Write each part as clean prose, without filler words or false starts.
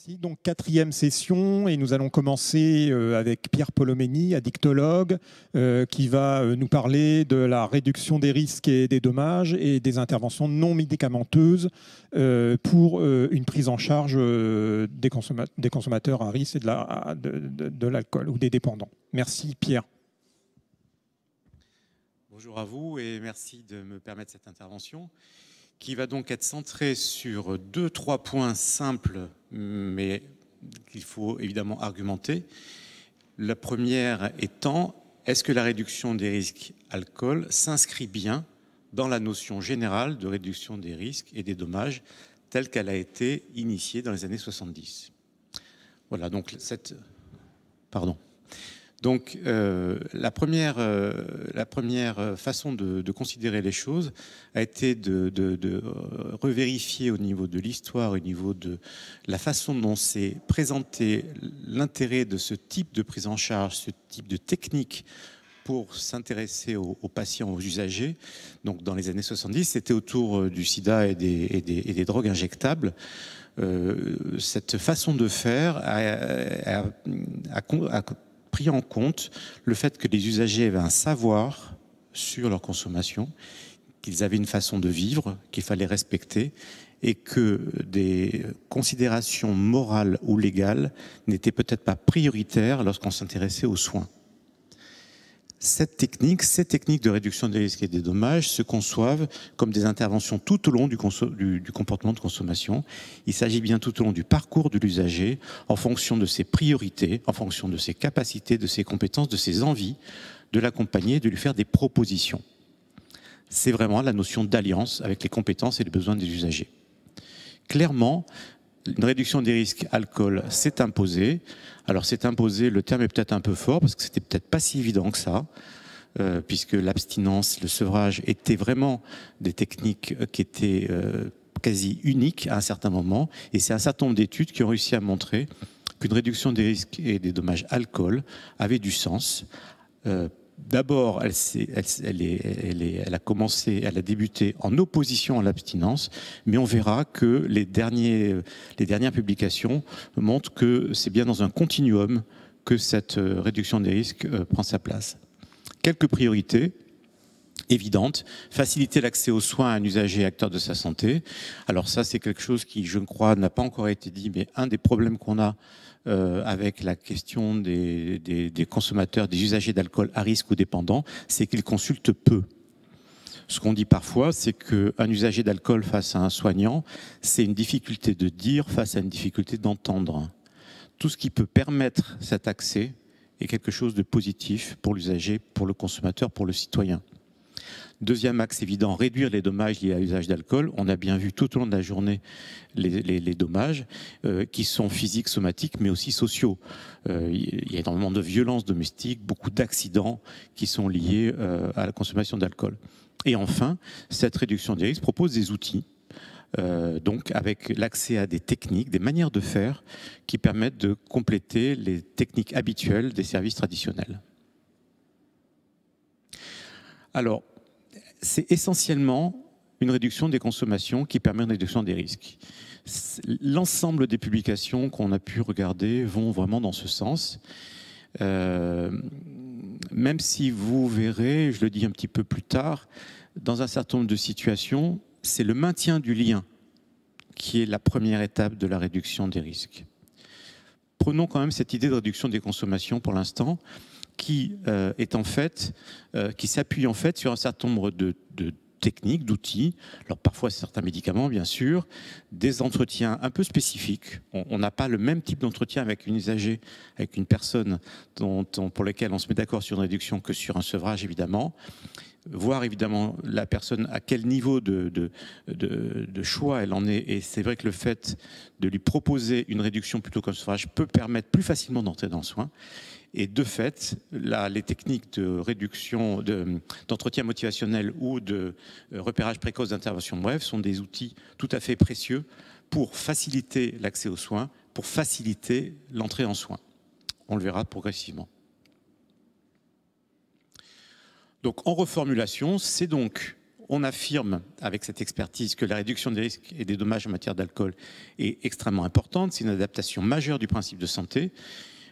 Merci. Donc, quatrième session, et nous allons commencer avec Pierre Polomeni, addictologue, qui va nous parler de la réduction des risques et des dommages et des interventions non médicamenteuses pour une prise en charge des consommateurs à risque et de l'alcool ou des dépendants. Merci Pierre. Bonjour à vous et merci de me permettre cette intervention, qui va donc être centré sur 2-3 points simples, mais qu'il faut évidemment argumenter. La première étant, est-ce que la réduction des risques alcool s'inscrit bien dans la notion générale de réduction des risques et des dommages telle qu'elle a été initiée dans les années 70. Voilà, donc Donc, la première façon de considérer les choses a été de revérifier au niveau de l'histoire, au niveau de la façon dont s'est présenté l'intérêt de ce type de prise en charge, ce type de technique pour s'intéresser aux patients, aux usagers. Donc, dans les années 70, c'était autour du sida et des drogues injectables. Cette façon de faire a pris en compte le fait que les usagers avaient un savoir sur leur consommation, qu'ils avaient une façon de vivre qu'il fallait respecter et que des considérations morales ou légales n'étaient peut-être pas prioritaires lorsqu'on s'intéressait aux soins. Ces techniques de réduction des risques et des dommages se conçoivent comme des interventions tout au long du comportement de consommation. Il s'agit bien tout au long du parcours de l'usager, en fonction de ses priorités, en fonction de ses capacités, de ses compétences, de ses envies, de l'accompagner, de lui faire des propositions. C'est vraiment la notion d'alliance avec les compétences et les besoins des usagers. Clairement, une réduction des risques alcool s'est imposée. Alors c'est imposé, le terme est peut-être un peu fort parce que c'était peut-être pas si évident que ça, puisque l'abstinence, le sevrage étaient vraiment des techniques qui étaient quasi uniques à un certain moment. Et c'est un certain nombre d'études qui ont réussi à montrer qu'une réduction des risques et des dommages alcool avait du sens. D'abord, elle a débuté en opposition à l'abstinence, mais on verra que les dernières publications montrent que c'est bien dans un continuum que cette réduction des risques prend sa place. Quelques priorités évidentes: faciliter l'accès aux soins à un usager acteur de sa santé. Alors ça, c'est quelque chose qui, je crois, n'a pas encore été dit, mais un des problèmes qu'on a avec la question des consommateurs, des usagers d'alcool à risque ou dépendants, c'est qu'ils consultent peu. Ce qu'on dit parfois, c'est qu'un usager d'alcool face à un soignant, c'est une difficulté de dire face à une difficulté d'entendre. Tout ce qui peut permettre cet accès est quelque chose de positif pour l'usager, pour le consommateur, pour le citoyen. Deuxième axe évident, réduire les dommages liés à l'usage d'alcool. On a bien vu tout au long de la journée les dommages qui sont physiques, somatiques, mais aussi sociaux. Il y a énormément de violences domestiques, beaucoup d'accidents qui sont liés à la consommation d'alcool. Et enfin, cette réduction des risques propose des outils, donc avec l'accès à des techniques, des manières de faire qui permettent de compléter les techniques habituelles des services traditionnels. Alors, c'est essentiellement une réduction des consommations qui permet une réduction des risques. L'ensemble des publications qu'on a pu regarder vont vraiment dans ce sens. Même si vous verrez, je le dis un petit peu plus tard, dans un certain nombre de situations, c'est le maintien du lien qui est la première étape de la réduction des risques. Prenons quand même cette idée de réduction des consommations pour l'instant, qui s'appuie en fait sur un certain nombre de techniques, d'outils. Alors parfois c'est certains médicaments bien sûr, des entretiens un peu spécifiques. On n'a pas le même type d'entretien avec une usager, avec une personne pour laquelle on se met d'accord sur une réduction que sur un sevrage évidemment. Voir évidemment la personne à quel niveau de choix elle en est. Et c'est vrai que le fait de lui proposer une réduction plutôt qu'un sevrage peut permettre plus facilement d'entrer dans le soin. Et de fait, les techniques de réduction, d'entretien motivationnel ou de repérage précoce d'intervention brève sont des outils tout à fait précieux pour faciliter l'accès aux soins, pour faciliter l'entrée en soins. On le verra progressivement. Donc en reformulation, c'est donc On affirme avec cette expertise que la réduction des risques et des dommages en matière d'alcool est extrêmement importante. C'est une adaptation majeure du principe de santé.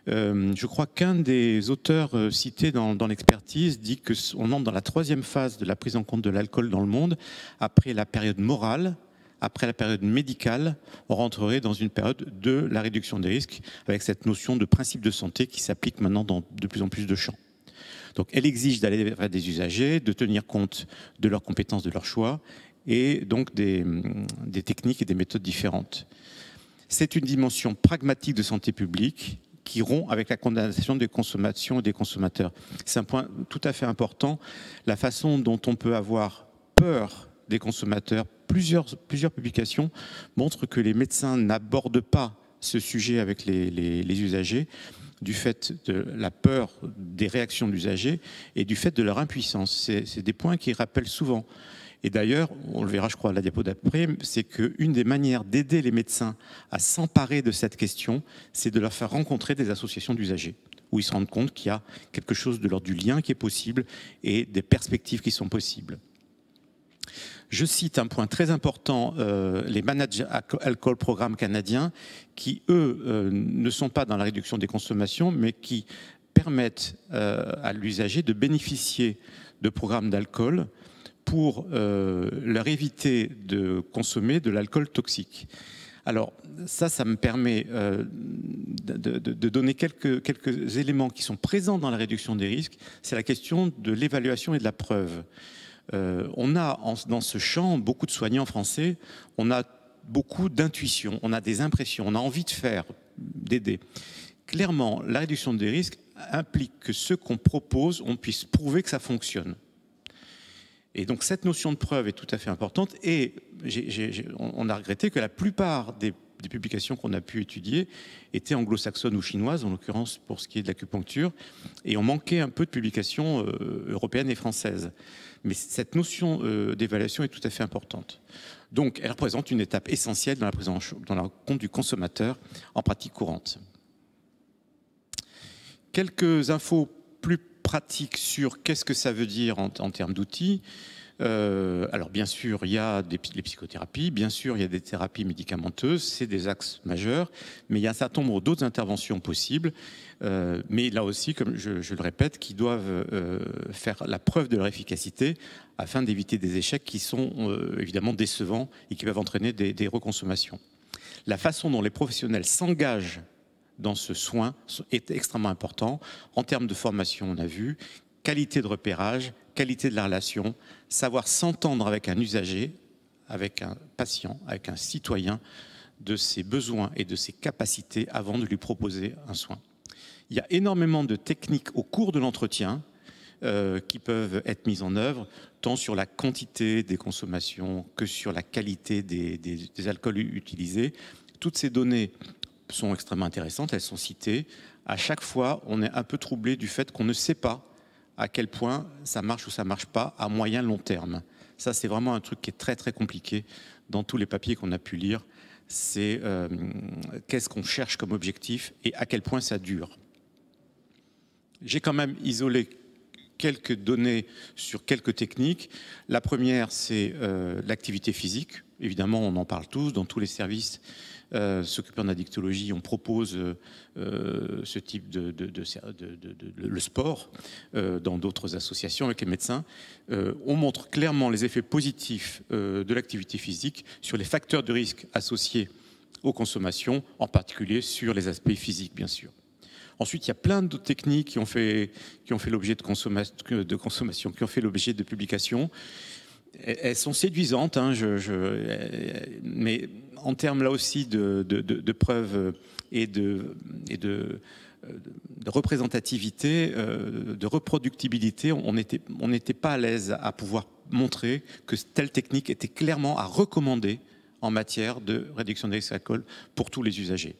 Je crois qu'un des auteurs cités dans l'expertise dit qu'on entre dans la 3e phase de la prise en compte de l'alcool dans le monde. Après la période morale, après la période médicale, on rentrerait dans une période de la réduction des risques avec cette notion de principe de santé qui s'applique maintenant dans de plus en plus de champs. Donc elle exige d'aller vers des usagers, de tenir compte de leurs compétences, de leurs choix, et donc des techniques et des méthodes différentes. C'est une dimension pragmatique de santé publique qui rompt avec la condamnation des consommations et des consommateurs. C'est un point tout à fait important, la façon dont on peut avoir peur des consommateurs. Plusieurs publications montrent que les médecins n'abordent pas ce sujet avec les usagers, du fait de la peur des réactions de l'usager et du fait de leur impuissance. C'est des points qui rappellent souvent. Et d'ailleurs, on le verra je crois à la diapo d'après, c'est qu'une des manières d'aider les médecins à s'emparer de cette question, c'est de leur faire rencontrer des associations d'usagers, où ils se rendent compte qu'il y a quelque chose de l'ordre du lien qui est possible et des perspectives qui sont possibles. Je cite un point très important, les Managed Alcohol Programmes canadiens, qui, eux, ne sont pas dans la réduction des consommations, mais qui permettent à l'usager de bénéficier de programmes d'alcool pour leur éviter de consommer de l'alcool toxique. Alors, ça me permet de donner quelques éléments qui sont présents dans la réduction des risques. C'est la question de l'évaluation et de la preuve. On a dans ce champ beaucoup de soignants français, on a beaucoup d'intuition, on a des impressions, on a envie de faire, d'aider. Clairement, la réduction des risques implique que ce qu'on propose, on puisse prouver que ça fonctionne. Et donc cette notion de preuve est tout à fait importante et on a regretté que la plupart des publications qu'on a pu étudier étaient anglo-saxonnes ou chinoises, en l'occurrence pour ce qui est de l'acupuncture, et on manquait un peu de publications européennes et françaises. Mais cette notion d'évaluation est tout à fait importante. Donc, elle représente une étape essentielle dans la prise en compte du consommateur en pratique courante. Quelques infos plus pratiques sur qu'est-ce que ça veut dire en termes d'outils. Alors bien sûr, il y a les psychothérapies, bien sûr, il y a des thérapies médicamenteuses, c'est des axes majeurs, mais il y a un certain nombre d'autres interventions possibles, mais là aussi, comme je le répète, qui doivent faire la preuve de leur efficacité afin d'éviter des échecs qui sont évidemment décevants et qui peuvent entraîner des reconsommations. La façon dont les professionnels s'engagent dans ce soin est extrêmement important. En termes de formation, on a vu, qualité de repérage, qualité de la relation, savoir s'entendre avec un usager, avec un patient, avec un citoyen, de ses besoins et de ses capacités avant de lui proposer un soin. Il y a énormément de techniques au cours de l'entretien qui peuvent être mises en œuvre, tant sur la quantité des consommations que sur la qualité des alcools utilisés. Toutes ces données sont extrêmement intéressantes, elles sont citées. À chaque fois, on est un peu troublé du fait qu'on ne sait pas à quel point ça marche ou ça ne marche pas à moyen long terme. Ça, c'est vraiment un truc qui est très très compliqué dans tous les papiers qu'on a pu lire. C'est qu'est-ce qu'on cherche comme objectif et à quel point ça dure. J'ai quand même isolé quelques données sur quelques techniques. La première, c'est l'activité physique. Évidemment, on en parle tous dans tous les services s'occupant d'addictologie, on propose ce type le sport dans d'autres associations avec les médecins. On montre clairement les effets positifs de l'activité physique sur les facteurs de risque associés aux consommations, en particulier sur les aspects physiques, bien sûr. Ensuite, il y a plein d'autres techniques qui ont fait l'objet de consommation, qui ont fait l'objet de publications. Elles sont séduisantes, hein, mais en termes là aussi de preuves et de représentativité, de reproductibilité, on n'était pas à l'aise à pouvoir montrer que telle technique était clairement à recommander en matière de réduction des risques d'alcool pour tous les usagers.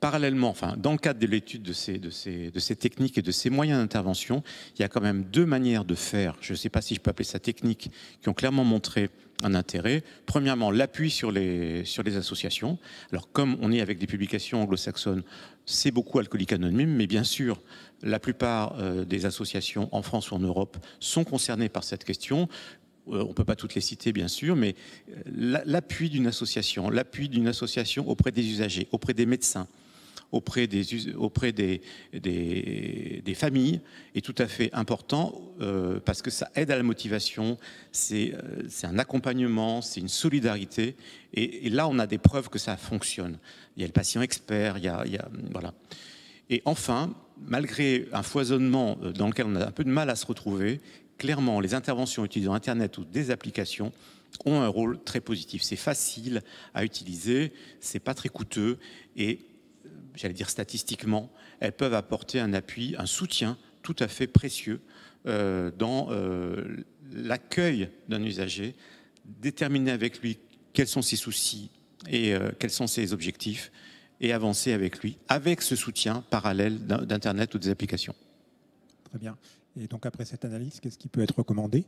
parallèlement, enfin, dans le cadre de l'étude de ces techniques et de ces moyens d'intervention, il y a quand même deux manières de faire, je ne sais pas si je peux appeler ça technique, qui ont clairement montré un intérêt. Premièrement, l'appui sur les associations. Alors, comme on est avec des publications anglo-saxonnes, c'est beaucoup Alcooliques Anonymes, mais bien sûr, la plupart des associations en France ou en Europe sont concernées par cette question. On ne peut pas toutes les citer, bien sûr, mais l'appui d'une association auprès des usagers, auprès des médecins, auprès des familles est tout à fait important parce que ça aide à la motivation, c'est un accompagnement, c'est une solidarité. Et là, on a des preuves que ça fonctionne. Il y a le patient expert, voilà. Et enfin, malgré un foisonnement dans lequel on a un peu de mal à se retrouver, clairement, les interventions utilisant Internet ou des applications ont un rôle très positif. C'est facile à utiliser, c'est pas très coûteux et, j'allais dire statistiquement, elles peuvent apporter un appui, un soutien tout à fait précieux dans l'accueil d'un usager, déterminer avec lui quels sont ses soucis et quels sont ses objectifs et avancer avec lui, avec ce soutien parallèle d'Internet ou des applications. Très bien. Et donc après cette analyse, qu'est-ce qui peut être recommandé ?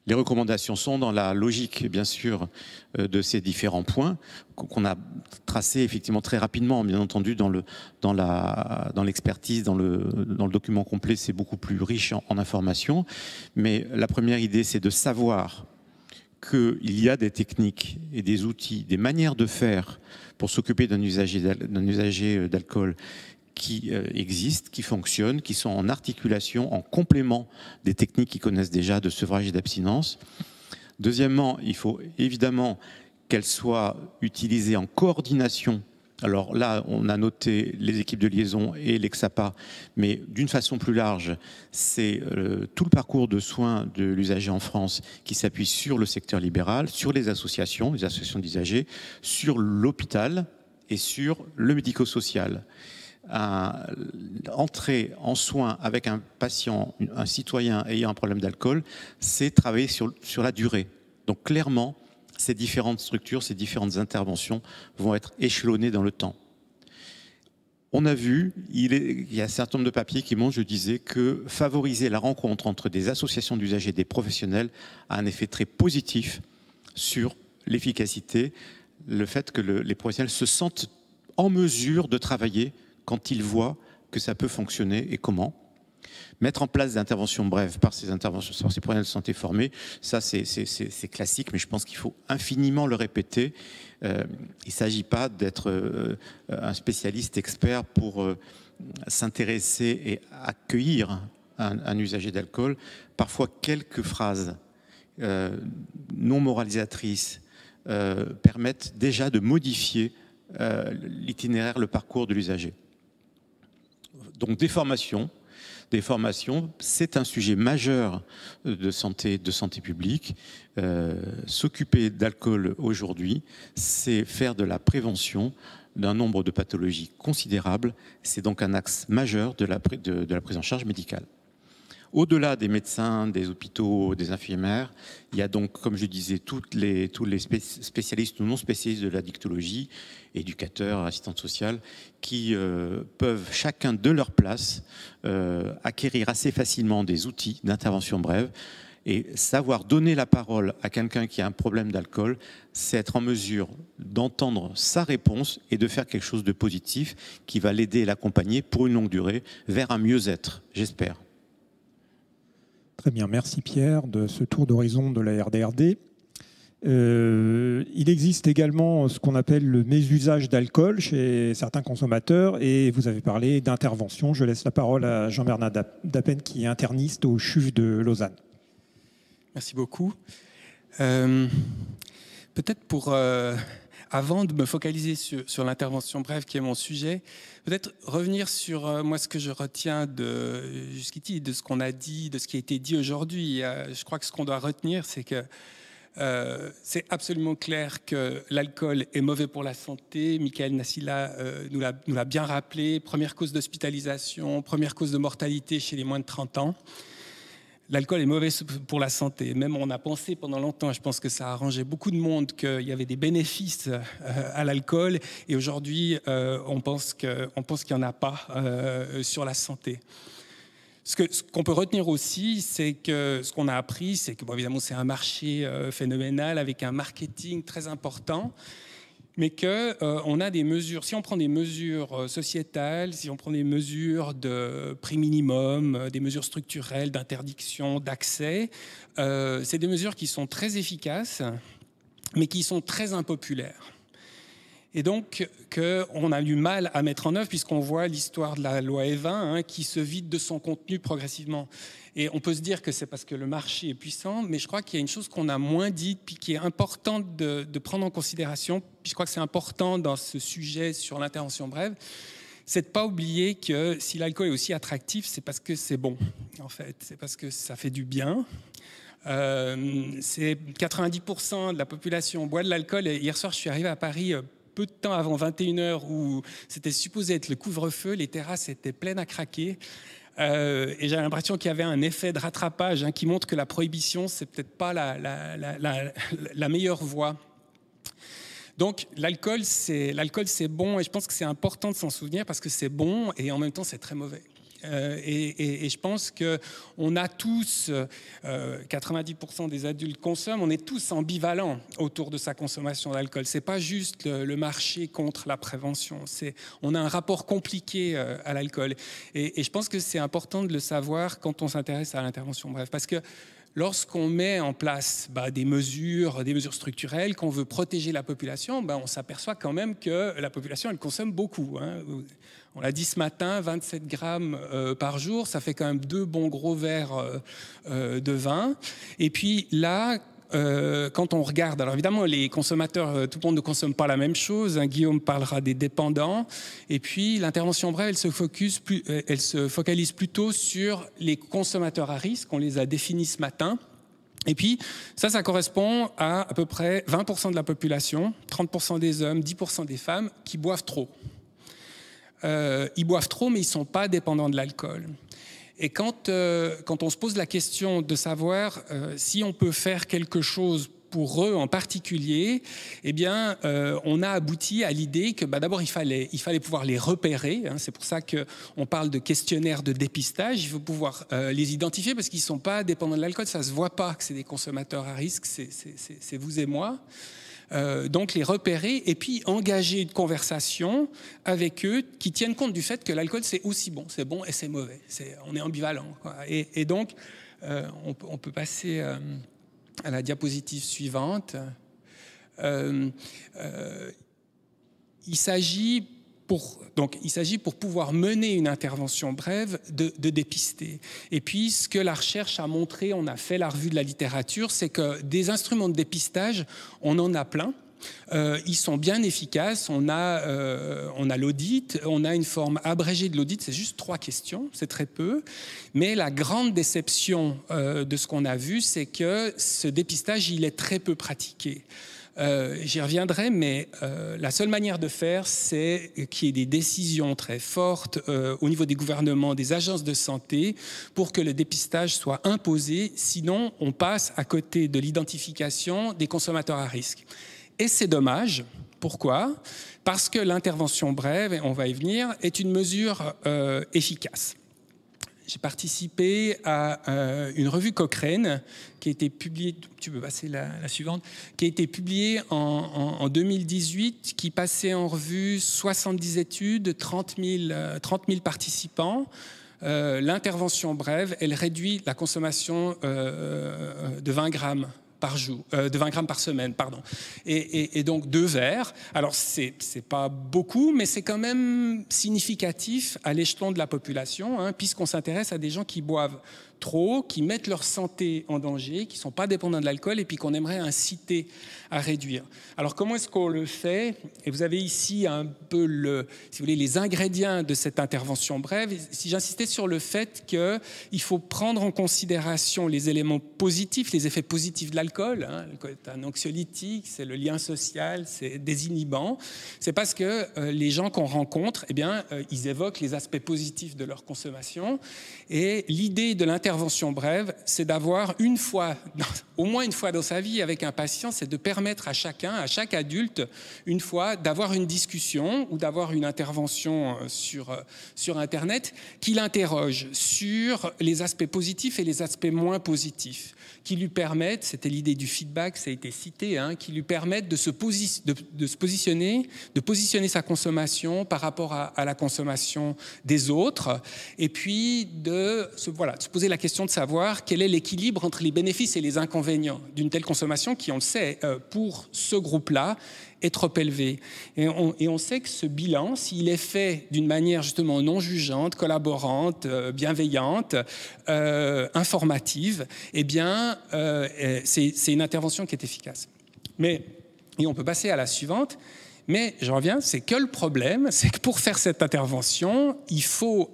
Les recommandations sont dans la logique, bien sûr, de ces différents points qu'on a tracés effectivement très rapidement, bien entendu, dans l'expertise, dans le document complet, c'est beaucoup plus riche en informations. Mais la première idée, c'est de savoir qu'il y a des techniques et des outils, des manières de faire pour s'occuper d'un usager d'alcool qui existent, qui fonctionnent, qui sont en articulation, en complément des techniques qu'ils connaissent déjà de sevrage et d'abstinence. Deuxièmement, il faut évidemment qu'elles soient utilisées en coordination. Alors là, on a noté les équipes de liaison et l'EXAPA, mais d'une façon plus large, c'est tout le parcours de soins de l'usager en France qui s'appuie sur le secteur libéral, sur les associations d'usagers, sur l'hôpital et sur le médico-social. Entrer en soins avec un patient, un citoyen ayant un problème d'alcool, c'est travailler sur la durée. Donc clairement, ces différentes structures, ces différentes interventions vont être échelonnées dans le temps. On a vu, il y a un certain nombre de papiers qui montrent, je disais, que favoriser la rencontre entre des associations d'usagers et des professionnels a un effet très positif sur l'efficacité, le fait que les professionnels se sentent en mesure de travailler quand ils voient que ça peut fonctionner et comment. Mettre en place des interventions brèves par ces professionnels de santé formés, ça c'est classique, mais je pense qu'il faut infiniment le répéter. Il ne s'agit pas d'être un spécialiste expert pour s'intéresser et accueillir un usager d'alcool. Parfois, quelques phrases non moralisatrices permettent déjà de modifier l'itinéraire, le parcours de l'usager. Donc des formations, c'est un sujet majeur de santé publique. S'occuper d'alcool aujourd'hui, c'est faire de la prévention d'un nombre de pathologies considérables. C'est donc un axe majeur de la prise en charge médicale. Au-delà des médecins, des hôpitaux, des infirmières, il y a donc, comme je disais, tous les spécialistes ou non spécialistes de l'addictologie, éducateurs, assistantes sociales, qui peuvent chacun de leur place acquérir assez facilement des outils d'intervention brève. Et savoir donner la parole à quelqu'un qui a un problème d'alcool, c'est être en mesure d'entendre sa réponse et de faire quelque chose de positif qui va l'aider et l'accompagner pour une longue durée vers un mieux-être, j'espère. Très bien, merci Pierre de ce tour d'horizon de la RDRD. Il existe également ce qu'on appelle le mésusage d'alcool chez certains consommateurs et vous avez parlé d'intervention. Je laisse la parole à Jean-Bernard Dapen qui est interniste au CHUV de Lausanne. Merci beaucoup. Peut-être avant de me focaliser sur l'intervention brève qui est mon sujet, peut-être revenir sur moi ce que je retiens jusqu'ici, de ce qu'on a dit, de ce qui a été dit aujourd'hui. Je crois que ce qu'on doit retenir, c'est que c'est absolument clair que l'alcool est mauvais pour la santé. Michael Nassila nous l'a bien rappelé. Première cause d'hospitalisation, première cause de mortalité chez les moins de 30 ans. l'alcool est mauvais pour la santé. Même on a pensé pendant longtemps, je pense que ça a arrangé beaucoup de monde, qu'il y avait des bénéfices à l'alcool. Et aujourd'hui, on pense qu'il n'y en a pas sur la santé. Ce qu'on peut retenir aussi, c'est que ce qu'on a appris, c'est que, bon, évidemment, c'est un marché phénoménal avec un marketing très important, mais qu'on a des mesures. Si on prend des mesures sociétales, si on prend des mesures de prix minimum, des mesures structurelles, d'interdiction, d'accès, c'est des mesures qui sont très efficaces, mais qui sont très impopulaires. Et donc, qu'on a du mal à mettre en œuvre, puisqu'on voit l'histoire de la loi Evin qui se vide de son contenu progressivement. Et on peut se dire que c'est parce que le marché est puissant, mais je crois qu'il y a une chose qu'on a moins dite, puis qui est importante de prendre en considération, puis je crois que c'est important dans ce sujet sur l'intervention brève, c'est de ne pas oublier que si l'alcool est aussi attractif, c'est parce que c'est bon, en fait. C'est parce que ça fait du bien. C'est 90% de la population boit de l'alcool. Et hier soir, je suis arrivé à Paris peu de temps avant 21h, où c'était supposé être le couvre-feu. Les terrasses étaient pleines à craquer. Et j'ai l'impression qu'il y avait un effet de rattrapage qui montre que la prohibition, c'est peut-être pas la meilleure voie. Donc l'alcool, c'est bon, et je pense que c'est important de s'en souvenir parce que c'est bon et en même temps c'est très mauvais. Et je pense qu'on a tous, 90% des adultes consomment, on est tous ambivalents autour de sa consommation d'alcool. C'est pas juste le marché contre la prévention. On a un rapport compliqué à l'alcool. Et je pense que c'est important de le savoir quand on s'intéresse à l'intervention brève. Parce que lorsqu'on met en place des mesures structurelles, qu'on veut protéger la population, on s'aperçoit quand même que la population, elle consomme beaucoup. On l'a dit ce matin, 27 grammes par jour, ça fait quand même 2 bons gros verres de vin. Et puis là, quand on regarde, alors évidemment les consommateurs, tout le monde ne consomme pas la même chose, Guillaume parlera des dépendants, et puis l'intervention brève, elle se focalise plutôt sur les consommateurs à risque, on les a définis ce matin. Et puis, ça correspond à peu près 20% de la population, 30% des hommes, 10% des femmes, qui boivent trop. Ils boivent trop, mais ils ne sont pas dépendants de l'alcool. Et quand on se pose la question de savoir si on peut faire quelque chose pour eux en particulier, eh bien, on a abouti à l'idée que d'abord, il fallait pouvoir les repérer. C'est pour ça qu'on parle de questionnaire de dépistage. Il faut pouvoir les identifier parce qu'ils ne sont pas dépendants de l'alcool. Ça ne se voit pas que c'est des consommateurs à risque, c'est vous et moi. Donc les repérer et puis engager une conversation avec eux qui tiennent compte du fait que l'alcool c'est aussi bon, c'est bon et c'est mauvais, on est ambivalent, quoi. Et donc on peut passer à la diapositive suivante. Il s'agit pour pouvoir mener une intervention brève de dépister. Et puis, ce que la recherche a montré, on a fait la revue de la littérature, c'est que des instruments de dépistage, on en a plein. Ils sont bien efficaces. On a l'audit, on a une forme abrégée de l'audit, c'est juste 3 questions, c'est très peu. Mais la grande déception de ce qu'on a vu, c'est que ce dépistage, il est très peu pratiqué. J'y reviendrai, mais la seule manière de faire, c'est qu'il y ait des décisions très fortes au niveau des gouvernements, des agences de santé, pour que le dépistage soit imposé. Sinon, on passe à côté de l'identification des consommateurs à risque. Et c'est dommage. Pourquoi ? Parce que l'intervention brève, et on va y venir, est une mesure efficace. J'ai participé à une revue Cochrane qui a été publiée, tu peux passer la suivante, qui a été publiée en 2018, qui passait en revue 70 études, 30 000 participants. L'intervention brève, elle réduit la consommation de 20 grammes par jour, de 20 grammes par semaine, pardon. Et donc 2 verres. Alors c'est pas beaucoup, mais c'est quand même significatif à l'échelon de la population, puisqu'on s'intéresse à des gens qui boivent trop, qui mettent leur santé en danger, qui ne sont pas dépendants de l'alcool et puis qu'on aimerait inciter à réduire. Alors comment est-ce qu'on le fait ? Et vous avez ici un peu si vous voulez, les ingrédients de cette intervention brève. Si j'insistais sur le fait qu'il faut prendre en considération les éléments positifs, les effets positifs de l'alcool. L'alcool est un anxiolytique, c'est le lien social, c'est désinhibant. C'est parce que les gens qu'on rencontre, eh bien, ils évoquent les aspects positifs de leur consommation. Et l'idée de l'intervention l'intervention brève, c'est d'avoir au moins une fois dans sa vie avec un patient, c'est de permettre à chaque adulte, une fois, d'avoir une discussion ou d'avoir une intervention sur Internet qui l'interroge sur les aspects positifs et les aspects moins positifs, qui lui permettent, c'était l'idée du feedback, ça a été cité, qui lui permettent de positionner sa consommation par rapport à la consommation des autres, et puis de se poser la question de savoir quel est l'équilibre entre les bénéfices et les inconvénients d'une telle consommation qui, on le sait, pour ce groupe-là, est trop élevé. Et on sait que ce bilan, s'il est fait d'une manière justement non jugeante, collaborante, bienveillante, informative, eh bien, c'est une intervention qui est efficace. Et on peut passer à la suivante. Mais je reviens, c'est que le problème, c'est que pour faire cette intervention, il faut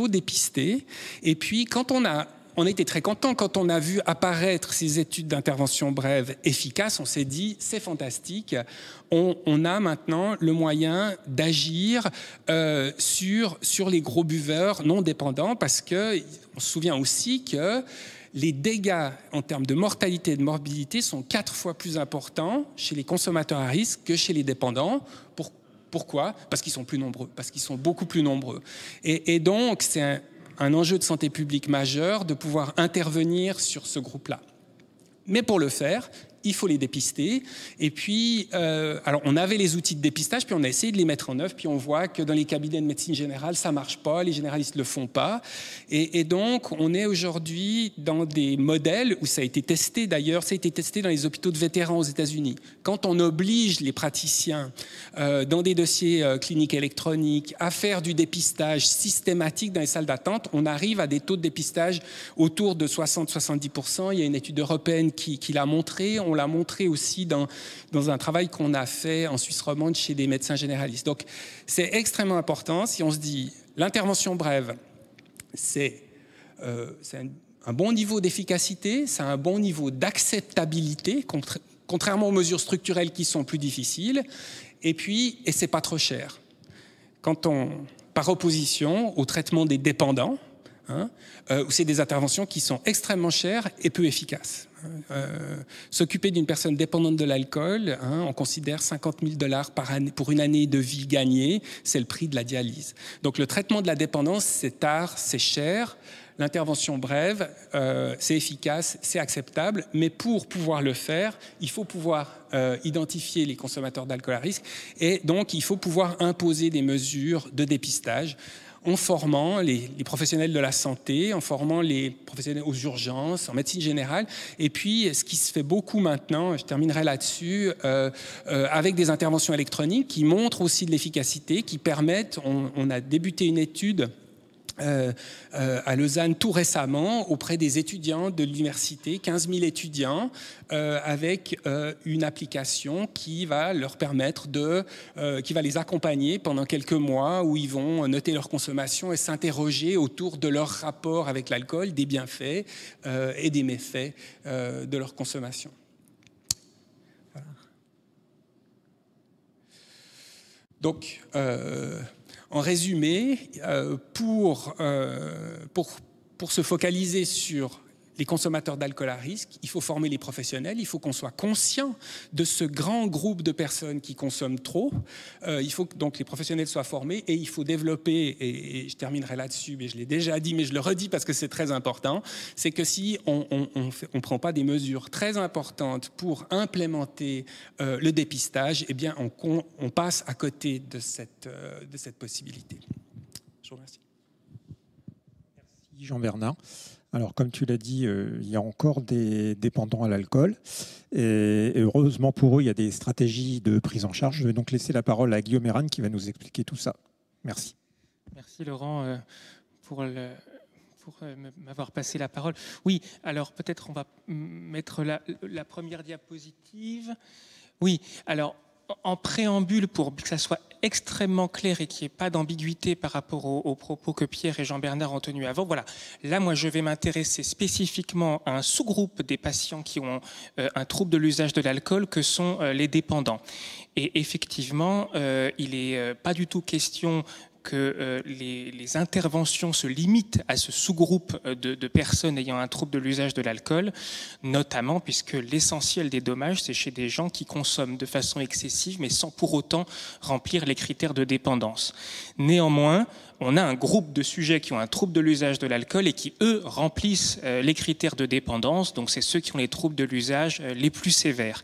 dépister. Et puis, on était très contents quand on a vu apparaître ces études d'intervention brève efficaces. On s'est dit, c'est fantastique. On a maintenant le moyen d'agir sur les gros buveurs non dépendants, parce qu'on se souvient aussi que les dégâts en termes de mortalité et de morbidité sont 4 fois plus importants chez les consommateurs à risque que chez les dépendants. Pourquoi ? Parce qu'ils sont plus nombreux, parce qu'ils sont beaucoup plus nombreux. Et donc, c'est un enjeu de santé publique majeur de pouvoir intervenir sur ce groupe-là. Mais pour le faire, il faut les dépister. Et puis, alors on avait les outils de dépistage, puis on a essayé de les mettre en œuvre, puis on voit que dans les cabinets de médecine générale, ça ne marche pas, les généralistes ne le font pas. Et donc, on est aujourd'hui dans des modèles où ça a été testé, d'ailleurs, ça a été testé dans les hôpitaux de vétérans aux États-Unis. Quand on oblige les praticiens dans des dossiers cliniques électroniques à faire du dépistage systématique dans les salles d'attente, on arrive à des taux de dépistage autour de 60-70%. Il y a une étude européenne qui l'a montré. On l'a montré aussi dans un travail qu'on a fait en Suisse romande chez des médecins généralistes. Donc, c'est extrêmement important. Si on se dit l'intervention brève, c'est un bon niveau d'efficacité, c'est un bon niveau d'acceptabilité, contrairement aux mesures structurelles qui sont plus difficiles, et c'est pas trop cher. Par opposition au traitement des dépendants, où c'est des interventions qui sont extrêmement chères et peu efficaces. S'occuper d'une personne dépendante de l'alcool, on considère $50 000 par année pour une année de vie gagnée, c'est le prix de la dialyse. Donc le traitement de la dépendance, c'est tard, c'est cher. L'intervention brève, c'est efficace, c'est acceptable, mais pour pouvoir le faire, il faut pouvoir identifier les consommateurs d'alcool à risque, et donc il faut pouvoir imposer des mesures de dépistage en formant les professionnels de la santé, en formant les professionnels aux urgences, en médecine générale. Et puis, ce qui se fait beaucoup maintenant, je terminerai là-dessus, avec des interventions électroniques qui montrent aussi de l'efficacité, qui permettent, on a débuté une étude à Lausanne tout récemment auprès des étudiants de l'université, 15 000 étudiants, avec une application qui va leur permettre qui va les accompagner pendant quelques mois, où ils vont noter leur consommation et s'interroger autour de leur rapport avec l'alcool, des bienfaits et des méfaits de leur consommation. Voilà. Donc, en résumé, pour se focaliser sur les consommateurs d'alcool à risque, il faut former les professionnels, il faut qu'on soit conscient de ce grand groupe de personnes qui consomment trop. Il faut que donc les professionnels soient formés, et il faut développer, et je terminerai là-dessus, mais je l'ai déjà dit, mais je le redis parce que c'est très important, c'est que si on ne prend pas des mesures très importantes pour implémenter le dépistage, eh bien on passe à côté de cette possibilité. Je vous remercie. Merci Jean-Bernard. Alors, comme tu l'as dit, il y a encore des dépendants à l'alcool. Et heureusement pour eux, il y a des stratégies de prise en charge. Je vais donc laisser la parole à Guillaume Erran qui va nous expliquer tout ça. Merci. Merci Laurent pour m'avoir passé la parole. Oui, alors peut-être on va mettre la première diapositive. Oui, alors en préambule, pour que ça soit extrêmement clair et qu'il n'y ait pas d'ambiguïté par rapport aux propos que Pierre et Jean-Bernard ont tenus avant, voilà. Là, moi, je vais m'intéresser spécifiquement à un sous-groupe des patients qui ont un trouble de l'usage de l'alcool, que sont les dépendants. Et effectivement, il n'est pas du tout question que les interventions se limitent à ce sous-groupe de personnes ayant un trouble de l'usage de l'alcool, notamment puisque l'essentiel des dommages, c'est chez des gens qui consomment de façon excessive, mais sans pour autant remplir les critères de dépendance. Néanmoins, on a un groupe de sujets qui ont un trouble de l'usage de l'alcool et qui, eux, remplissent les critères de dépendance. Donc, c'est ceux qui ont les troubles de l'usage les plus sévères.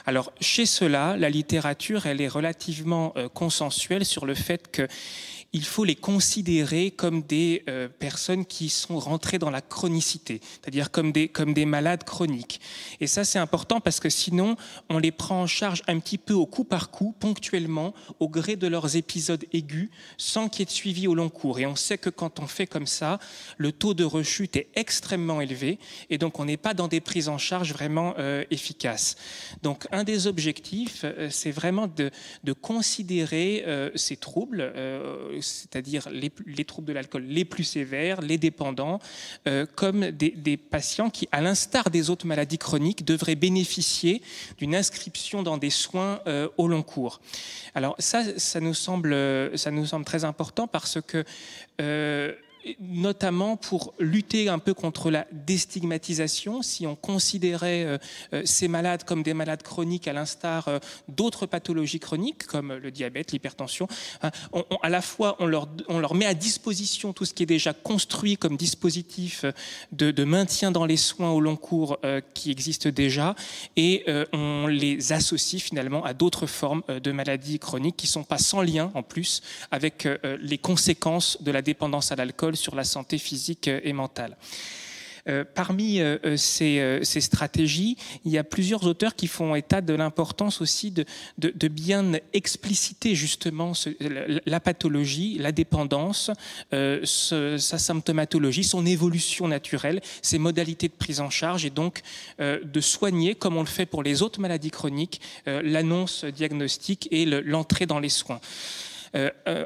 Alors, chez ceux-là, la littérature, elle est relativement consensuelle sur le fait qu'il faut les considérer comme des personnes qui sont rentrées dans la chronicité, c'est-à-dire comme des malades chroniques. Et ça, c'est important parce que sinon, on les prend en charge un petit peu au coup par coup, ponctuellement, au gré de leurs épisodes aigus, sans qu'il y ait de suivi au long cours. Et on sait que quand on fait comme ça, le taux de rechute est extrêmement élevé, et donc on n'est pas dans des prises en charge vraiment efficaces. Donc, un des objectifs, c'est vraiment de considérer ces troubles, c'est-à-dire les troubles de l'alcool les plus sévères, les dépendants, comme des patients qui, à l'instar des autres maladies chroniques, devraient bénéficier d'une inscription dans des soins au long cours. Alors ça nous semble très important parce que notamment pour lutter un peu contre la déstigmatisation. Si on considérait ces malades comme des malades chroniques à l'instar d'autres pathologies chroniques comme le diabète, l'hypertension, à la fois on leur met à disposition tout ce qui est déjà construit comme dispositif de maintien dans les soins au long cours qui existe déjà, et on les associe finalement à d'autres formes de maladies chroniques qui ne sont pas sans lien en plus avec les conséquences de la dépendance à l'alcool sur la santé physique et mentale. Parmi ces stratégies, il y a plusieurs auteurs qui font état de l'importance aussi de bien expliciter justement la pathologie, la dépendance, sa symptomatologie, son évolution naturelle, ses modalités de prise en charge, et donc de soigner, comme on le fait pour les autres maladies chroniques, l'annonce diagnostique et l'entrée dans les soins.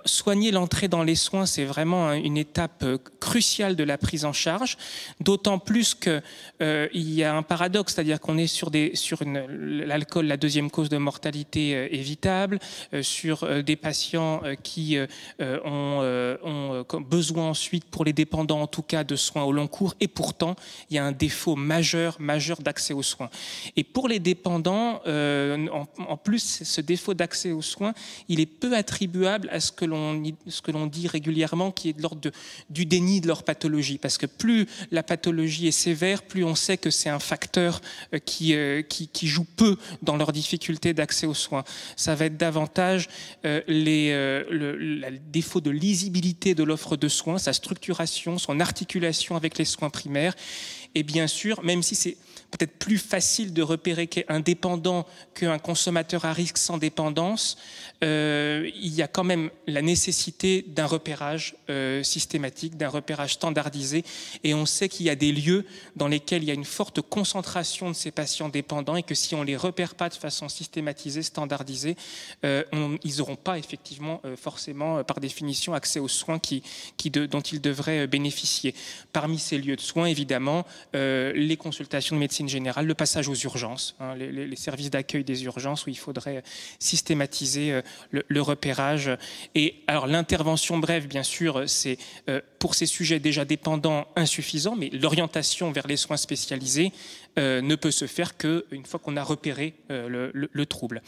Soigner l'entrée dans les soins, c'est vraiment une étape cruciale de la prise en charge, d'autant plus qu'il y a un paradoxe, c'est-à-dire qu'on est sur l'alcool, la deuxième cause de mortalité évitable, sur des patients qui ont besoin ensuite, pour les dépendants en tout cas, de soins au long cours, et pourtant il y a un défaut majeur d'accès aux soins. Et pour les dépendants, en plus, ce défaut d'accès aux soins, il est peu attribuable à ce que l'on dit régulièrement, qui est de l'ordre du déni de leur pathologie. Parce que plus la pathologie est sévère, plus on sait que c'est un facteur qui joue peu dans leur difficulté d'accès aux soins. Ça va être davantage le défaut de lisibilité de l'offre de soins, sa structuration, son articulation avec les soins primaires. Et bien sûr, même si c'est peut-être plus facile de repérer un dépendant qu'un consommateur à risque sans dépendance, il y a quand même la nécessité d'un repérage systématique, d'un repérage standardisé. Et on sait qu'il y a des lieux dans lesquels il y a une forte concentration de ces patients dépendants, et que si on ne les repère pas de façon systématisée, standardisée, ils n'auront pas effectivement forcément, par définition, accès aux soins dont ils devraient bénéficier. Parmi ces lieux de soins, évidemment, les consultations de médecine générale, le passage aux urgences, les services d'accueil des urgences, où il faudrait systématiser le repérage. Et alors l'intervention brève, bien sûr, c'est pour ces sujets déjà dépendants insuffisant, mais l'orientation vers les soins spécialisés ne peut se faire qu'une fois qu'on a repéré le trouble.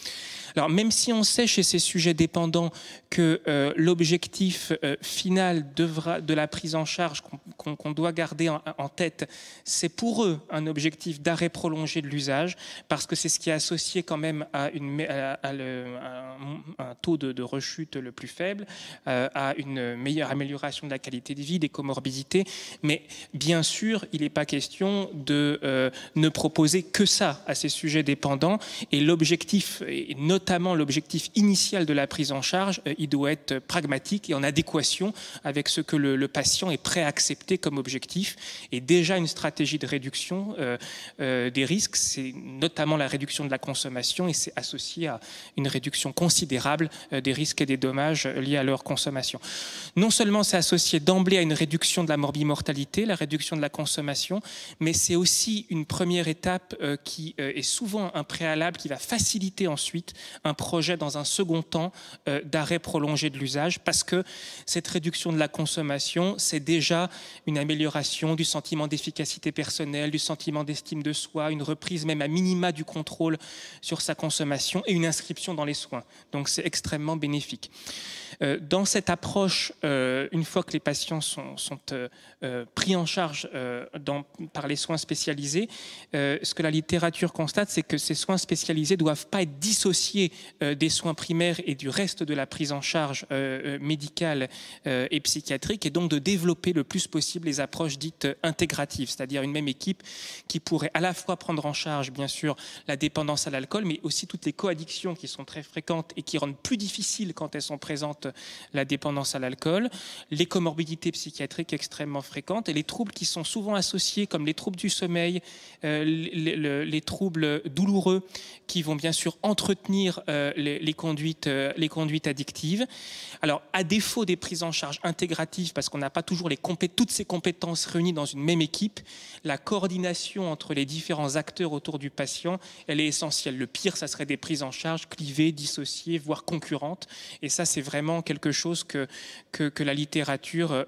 Alors même si on sait chez ces sujets dépendants que l'objectif final de la prise en charge qu'on doit garder en tête, c'est pour eux un objectif d'arrêt prolongé de l'usage, parce que c'est ce qui est associé quand même à un taux de rechute le plus faible, à une meilleure amélioration de la qualité de vie, des comorbidités. Mais bien sûr, il n'est pas question de ne proposer que ça à ces sujets dépendants, et l'objectif, et notamment l'objectif initial de la prise en charge, il doit être pragmatique et en adéquation avec ce que le patient est prêt à accepter comme objectif. Et déjà une stratégie de réduction des risques, c'est notamment la réduction de la consommation, et c'est associé à une réduction considérable des risques et des dommages liés à leur consommation. Non seulement c'est associé d'emblée à une réduction de la morbimortalité, la réduction de la consommation, mais c'est aussi une première étape qui est souvent un préalable qui va faciliter ensuite un projet dans un second temps d'arrêt prolongé de l'usage, parce que cette réduction de la consommation, c'est déjà une amélioration du sentiment d'efficacité personnelle, du sentiment d'estime de soi, une reprise même à minima du contrôle sur sa consommation et une inscription dans les soins. Donc c'est extrêmement bénéfique. Dans cette approche, une fois que les patients sont pris en charge par les soins spécialisés, ce que la littérature constate, c'est que ces soins spécialisés ne doivent pas être dissociés des soins primaires et du reste de la prise en charge médicale et psychiatrique, et donc de développer le plus possible les approches dites intégratives, c'est-à-dire une même équipe qui pourrait à la fois prendre en charge, bien sûr, la dépendance à l'alcool, mais aussi toutes les coaddictions qui sont très fréquentes et qui rendent plus difficile quand elles sont présentes la dépendance à l'alcool, les comorbidités psychiatriques extrêmement fréquentes et les troubles qui sont souvent associés, comme les troubles du sommeil, les troubles douloureux qui vont bien sûr entretenir les conduites addictives. Alors, à défaut des prises en charge intégratives, parce qu'on n'a pas toujours toutes ces compétences réunies dans une même équipe, la coordination entre les différents acteurs autour du patient, elle est essentielle. Le pire, ça serait des prises en charge clivées, dissociées, voire concurrentes. Et ça, c'est vraiment quelque chose que la littérature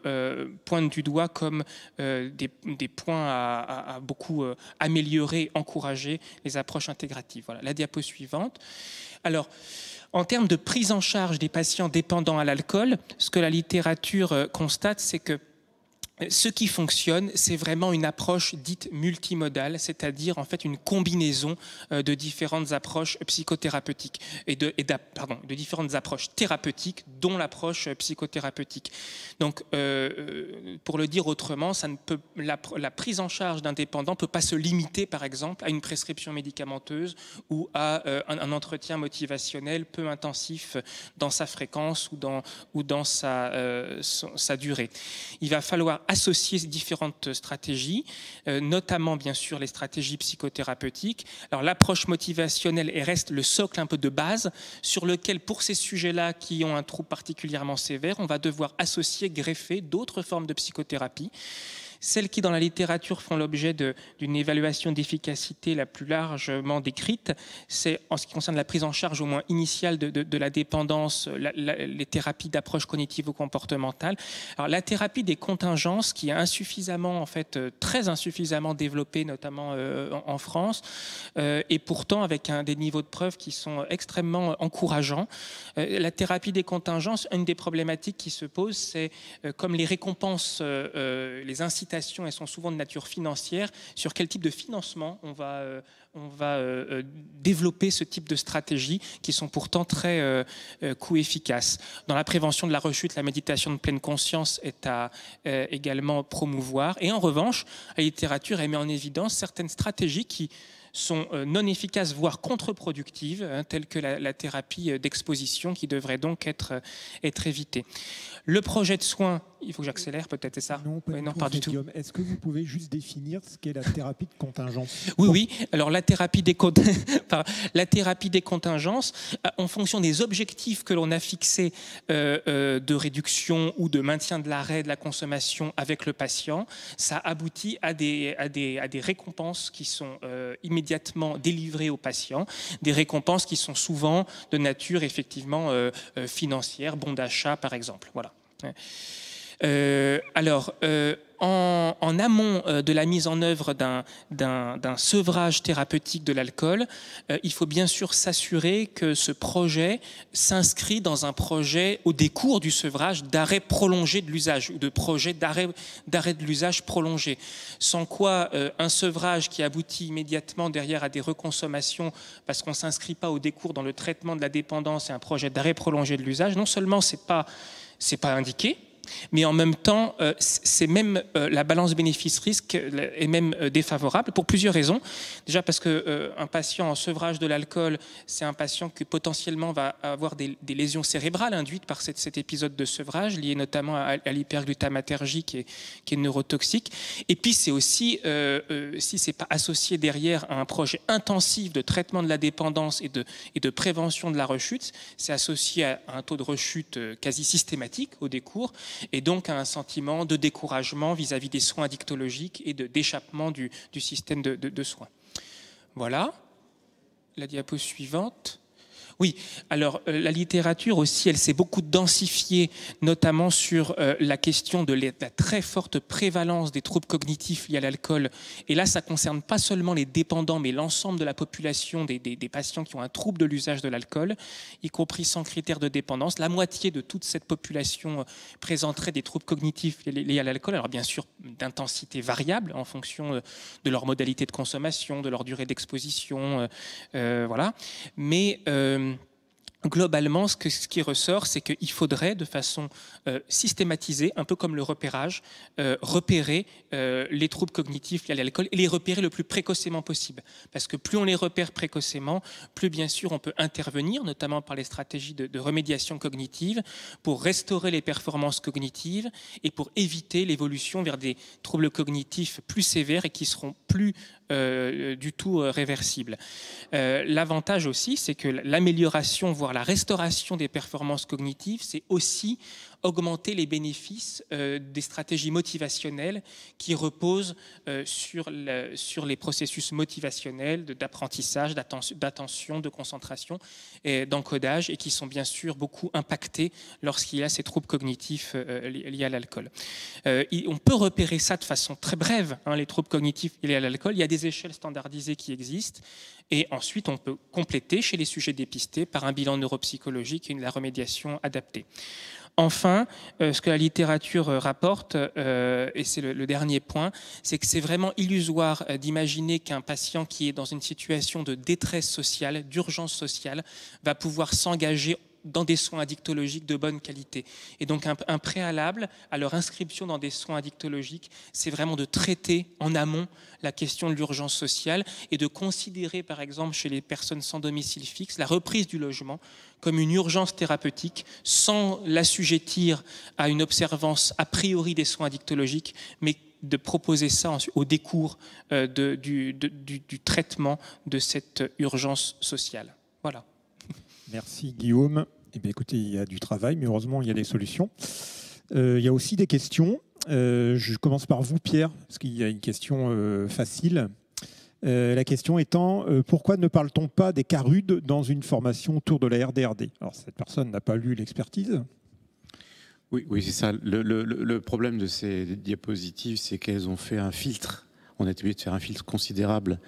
pointe du doigt comme des points à beaucoup améliorer, encourager les approches intégratives. Voilà, la diapo suivante. Alors, en termes de prise en charge des patients dépendants à l'alcool, ce que la littérature constate, c'est que ce qui fonctionne, c'est vraiment une approche dite multimodale, c'est-à-dire en fait une combinaison de différentes approches psychothérapeutiques de différentes approches thérapeutiques, dont l'approche psychothérapeutique. Donc, pour le dire autrement, la prise en charge d'un dépendant ne peut pas se limiter, par exemple, à une prescription médicamenteuse ou à un entretien motivationnel peu intensif dans sa fréquence ou dans sa durée. Il va falloir associer différentes stratégies, notamment bien sûr les stratégies psychothérapeutiques. Alors l'approche motivationnelle reste le socle un peu de base sur lequel, pour ces sujets-là qui ont un trouble particulièrement sévère, on va devoir associer, greffer d'autres formes de psychothérapie. Celles qui, dans la littérature, font l'objet d'une évaluation d'efficacité la plus largement décrite, c'est, en ce qui concerne la prise en charge au moins initiale de la dépendance, les thérapies d'approche cognitivo-comportementale. Alors, la thérapie des contingences, qui est insuffisamment, en fait, très insuffisamment développée, notamment en France, et pourtant avec des niveaux de preuve qui sont extrêmement encourageants. La thérapie des contingences, une des problématiques qui se posent, c'est comme les récompenses, les incitations, elles sont souvent de nature financière, sur quel type de financement on va développer ce type de stratégies qui sont pourtant très coût-efficaces. Dans la prévention de la rechute, la méditation de pleine conscience est à également promouvoir. Et en revanche, la littérature met en évidence certaines stratégies qui sont non efficaces, voire contre-productives, telles que la thérapie d'exposition, qui devrait donc être évitée. Le projet de soins, il faut que j'accélère peut-être, c'est ça? Non, pas du tout. Est-ce que vous pouvez juste définir ce qu'est la thérapie de contingence? Oui. Alors la thérapie des contingences, en fonction des objectifs que l'on a fixés de réduction ou de maintien de l'arrêt de la consommation avec le patient, ça aboutit à des récompenses qui sont immédiatement délivrées aux patients, des récompenses qui sont souvent de nature effectivement financière, bon d'achat par exemple. Voilà. En amont de la mise en œuvre d'un sevrage thérapeutique de l'alcool, il faut bien sûr s'assurer que ce projet s'inscrit dans un projet au décours du sevrage d'arrêt prolongé de l'usage, ou de projet d'arrêt de l'usage prolongé. Sans quoi un sevrage qui aboutit immédiatement derrière à des reconsommations parce qu'on ne s'inscrit pas au décours dans le traitement de la dépendance et un projet d'arrêt prolongé de l'usage, non seulement c'est pas indiqué, mais en même temps, c'est même la balance bénéfice-risque est même défavorable pour plusieurs raisons. Déjà parce qu'un patient en sevrage de l'alcool, c'est un patient qui potentiellement va avoir des lésions cérébrales induites par cet épisode de sevrage, lié notamment à l'hyperglutamatergie qui est neurotoxique. Et puis c'est aussi, si c'est pas associé derrière à un projet intensif de traitement de la dépendance et de prévention de la rechute, c'est associé à un taux de rechute quasi systématique au décours. et donc à un sentiment de découragement vis-à-vis des soins addictologiques et d'échappement du système de soins. Voilà. La diapo suivante. Oui, alors la littérature aussi, elle s'est beaucoup densifiée, notamment sur la question de la très forte prévalence des troubles cognitifs liés à l'alcool. Et là, ça ne concerne pas seulement les dépendants, mais l'ensemble de la population des patients qui ont un trouble de l'usage de l'alcool, y compris sans critères de dépendance. La moitié de toute cette population présenterait des troubles cognitifs liés à l'alcool, alors bien sûr d'intensité variable en fonction de leur modalité de consommation, de leur durée d'exposition, voilà. Mais globalement, ce qui ressort, c'est qu'il faudrait, de façon systématisée, un peu comme le repérage, repérer les troubles cognitifs liés à l'alcool et les repérer le plus précocement possible. Parce que plus on les repère précocement, plus bien sûr on peut intervenir, notamment par les stratégies de remédiation cognitive, pour restaurer les performances cognitives et pour éviter l'évolution vers des troubles cognitifs plus sévères et qui seront plus du tout réversible. L'avantage aussi, c'est que l'amélioration, voire la restauration des performances cognitives, c'est aussi augmenter les bénéfices des stratégies motivationnelles qui reposent sur les processus motivationnels d'apprentissage, d'attention, de concentration et d'encodage, et qui sont bien sûr beaucoup impactés lorsqu'il y a ces troubles cognitifs liés à l'alcool. On peut repérer ça de façon très brève, hein, les troubles cognitifs liés à l'alcool. Il y a des échelles standardisées qui existent. Et ensuite, on peut compléter chez les sujets dépistés par un bilan neuropsychologique et la remédiation adaptée. Enfin, ce que la littérature rapporte, et c'est le dernier point, c'est que c'est vraiment illusoire d'imaginer qu'un patient qui est dans une situation de détresse sociale, d'urgence sociale, va pouvoir s'engager dans des soins addictologiques de bonne qualité. Et donc un préalable à leur inscription dans des soins addictologiques, c'est vraiment de traiter en amont la question de l'urgence sociale et de considérer, par exemple, chez les personnes sans domicile fixe, la reprise du logement comme une urgence thérapeutique sans l'assujettir à une observance a priori des soins addictologiques, mais de proposer ça au décours du traitement de cette urgence sociale. Voilà. Merci Guillaume. Eh bien, écoutez, il y a du travail, mais heureusement, il y a des solutions. Il y a aussi des questions. Je commence par vous, Pierre, parce qu'il y a une question facile. La question étant, pourquoi ne parle-t-on pas des CARUD dans une formation autour de la RDRD? Alors, cette personne n'a pas lu l'expertise. Oui, c'est ça. Le problème de ces diapositives, c'est qu'elles ont fait un filtre. On a été obligé de faire un filtre considérable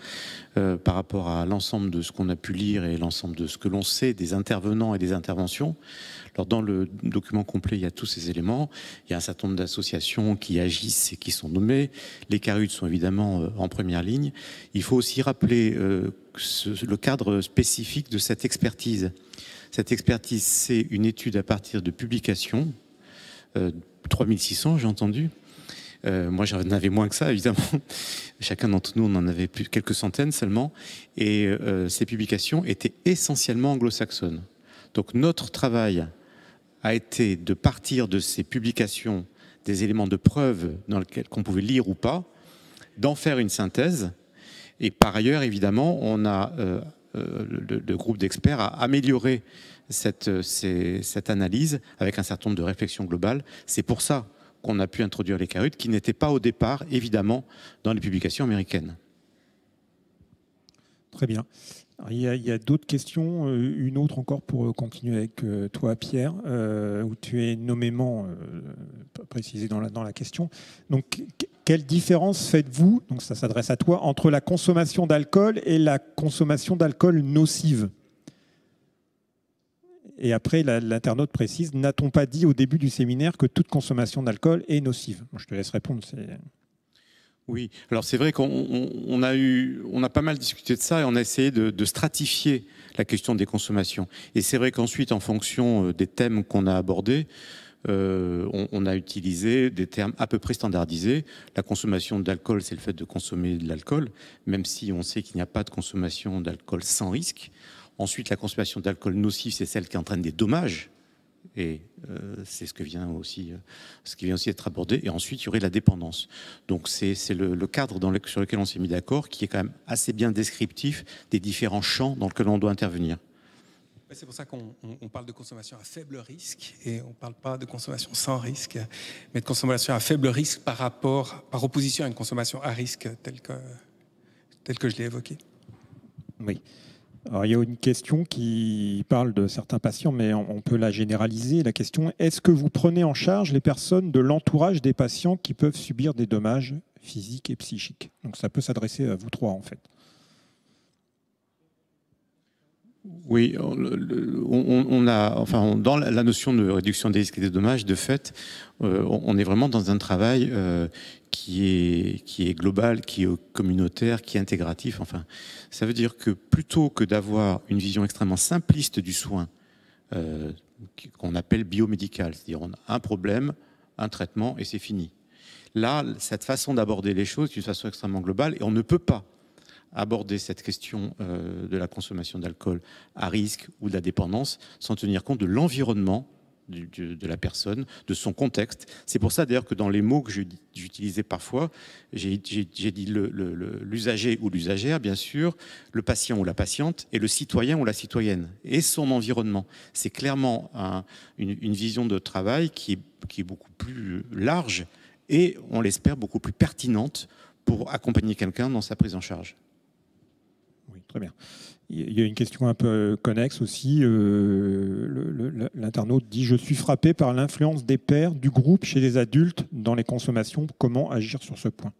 par rapport à l'ensemble de ce qu'on a pu lire et l'ensemble de ce que l'on sait des intervenants et des interventions. Alors, dans le document complet, il y a tous ces éléments. Il y a un certain nombre d'associations qui agissent et qui sont nommées. Les CARUD sont évidemment en première ligne. Il faut aussi rappeler le cadre spécifique de cette expertise. Cette expertise, c'est une étude à partir de publications, 3600, j'ai entendu. Moi, j'en avais moins que ça, évidemment. Chacun d'entre nous, on en avait plus quelques centaines seulement. Et ces publications étaient essentiellement anglo-saxonnes. Donc, notre travail a été de partir de ces publications, des éléments de preuve dans lesquels qu'on pouvait lire ou pas, d'en faire une synthèse. Et par ailleurs, évidemment, on a le groupe d'experts a amélioré cette analyse avec un certain nombre de réflexions globales. C'est pour ça qu'on a pu introduire les CARUD, qui n'étaient pas au départ, évidemment, dans les publications américaines. Très bien. Alors, il y a d'autres questions. Une autre encore pour continuer avec toi, Pierre, où tu es nommément précisé dans la question. Donc, quelle différence faites-vous, donc ça s'adresse à toi, entre la consommation d'alcool et la consommation d'alcool nocive? Et après, l'internaute précise, n'a-t-on pas dit au début du séminaire que toute consommation d'alcool est nocive? Je te laisse répondre. Oui, alors c'est vrai qu'on a pas mal discuté de ça et on a essayé de stratifier la question des consommations. Et c'est vrai qu'ensuite, en fonction des thèmes qu'on a abordés, on a utilisé des termes à peu près standardisés. La consommation d'alcool, c'est le fait de consommer de l'alcool, même si on sait qu'il n'y a pas de consommation d'alcool sans risque. Ensuite, la consommation d'alcool nocif, c'est celle qui entraîne des dommages. Et c'est ce qui vient aussi être abordé. Et ensuite, il y aurait la dépendance. Donc, c'est le cadre sur lequel on s'est mis d'accord, qui est quand même assez bien descriptif des différents champs dans lesquels on doit intervenir. C'est pour ça qu'on parle de consommation à faible risque et on ne parle pas de consommation sans risque, mais de consommation à faible risque par opposition à une consommation à risque telle que je l'ai évoquée. Oui. Alors, il y a une question qui parle de certains patients, mais on peut la généraliser. La question, est-ce que vous prenez en charge les personnes de l'entourage des patients qui peuvent subir des dommages physiques et psychiques? Donc ça peut s'adresser à vous trois en fait. Oui, dans la notion de réduction des risques et des dommages, de fait, on est vraiment dans un travail qui est global, qui est communautaire, qui est intégratif. Enfin, ça veut dire que plutôt que d'avoir une vision extrêmement simpliste du soin, qu'on appelle biomédical, c'est-à-dire on a un problème, un traitement et c'est fini. Là, cette façon d'aborder les choses est une façon extrêmement globale et on ne peut pas aborder cette question de la consommation d'alcool à risque ou de la dépendance sans tenir compte de l'environnement de la personne, de son contexte. C'est pour ça d'ailleurs que dans les mots que j'utilisais parfois, j'ai dit l'usager ou l'usagère, bien sûr, le patient ou la patiente, et le citoyen ou la citoyenne, et son environnement. C'est clairement une vision de travail qui est beaucoup plus large et, on l'espère, beaucoup plus pertinente pour accompagner quelqu'un dans sa prise en charge. Oui, très bien. Il y a une question un peu connexe aussi. L'internaute dit « Je suis frappé par l'influence des pairs du groupe chez les adultes dans les consommations. Comment agir sur ce point ?»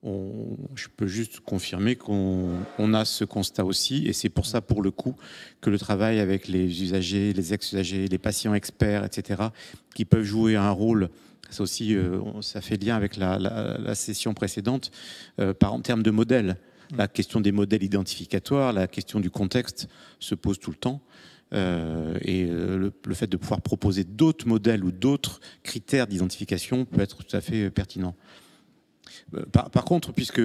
Je peux juste confirmer qu'on a ce constat aussi, et c'est pour ça, pour le coup, que le travail avec les usagers, les ex-usagers, les patients experts, etc., qui peuvent jouer un rôle, ça aussi, ça fait lien avec la session précédente, en termes de modèles. La question des modèles identificatoires, la question du contexte se pose tout le temps. Et le fait de pouvoir proposer d'autres modèles ou d'autres critères d'identification peut être tout à fait pertinent. Par contre, puisque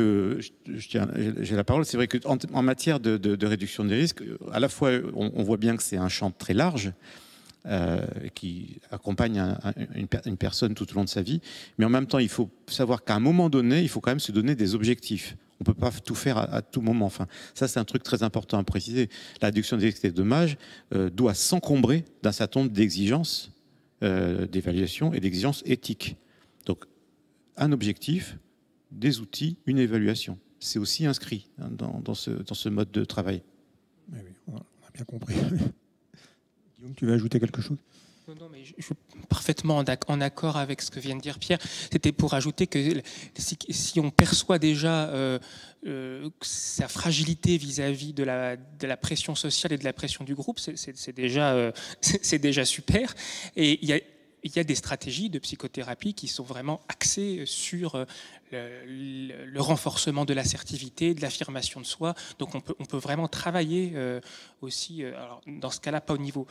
j'ai la parole, c'est vrai qu'en matière de réduction des risques, à la fois on voit bien que c'est un champ très large qui accompagne une personne tout au long de sa vie, mais en même temps il faut savoir qu'à un moment donné, il faut quand même se donner des objectifs. On ne peut pas tout faire à tout moment. Enfin, ça, c'est un truc très important à préciser. La réduction des risques et des dommages doit s'encombrer d'un certain nombre d'exigences d'évaluation et d'exigences éthiques. Donc, un objectif, des outils, une évaluation. C'est aussi inscrit dans ce mode de travail. Oui, on a bien compris. Guillaume, tu veux ajouter quelque chose ? Non, mais je suis parfaitement en accord avec ce que vient de dire Pierre. C'était pour ajouter que si on perçoit déjà sa fragilité vis-à-vis de la pression sociale et de la pression du groupe, c'est déjà super. Et il y a des stratégies de psychothérapie qui sont vraiment axées sur le renforcement de l'assertivité, de l'affirmation de soi. Donc on peut vraiment travailler aussi, alors dans ce cas-là, pas au niveau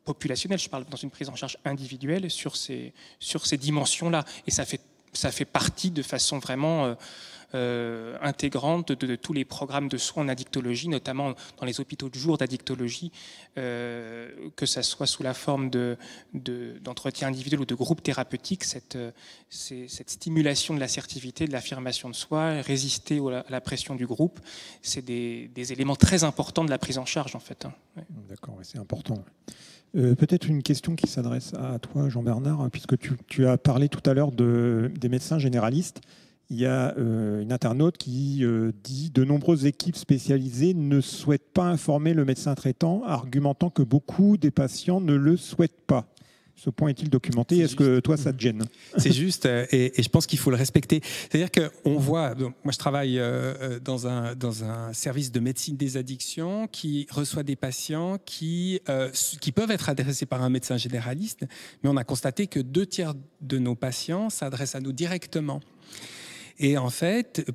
populationnel, je parle dans une prise en charge individuelle sur ces dimensions-là. Et ça fait partie de façon vraiment intégrante de tous les programmes de soins en addictologie, notamment dans les hôpitaux de jour d'addictologie, que ça soit sous la forme d'entretien individuel ou de groupe thérapeutique, cette stimulation de l'assertivité, de l'affirmation de soi, résister à la pression du groupe, c'est des éléments très importants de la prise en charge en fait. Ouais. D'accord, c'est important. Peut-être une question qui s'adresse à toi, Jean-Bernard, puisque tu as parlé tout à l'heure des médecins généralistes. Il y a une internaute qui dit « De nombreuses équipes spécialisées ne souhaitent pas informer le médecin traitant, argumentant que beaucoup des patients ne le souhaitent pas. » Ce point est-il documenté? Est-ce que toi, ça te gêne? C'est juste, et je pense qu'il faut le respecter. C'est-à-dire qu'on voit, donc, moi je travaille dans un service de médecine des addictions qui reçoit des patients qui peuvent être adressés par un médecin généraliste, mais on a constaté que 2/3 de nos patients s'adressent à nous directement. Et en fait,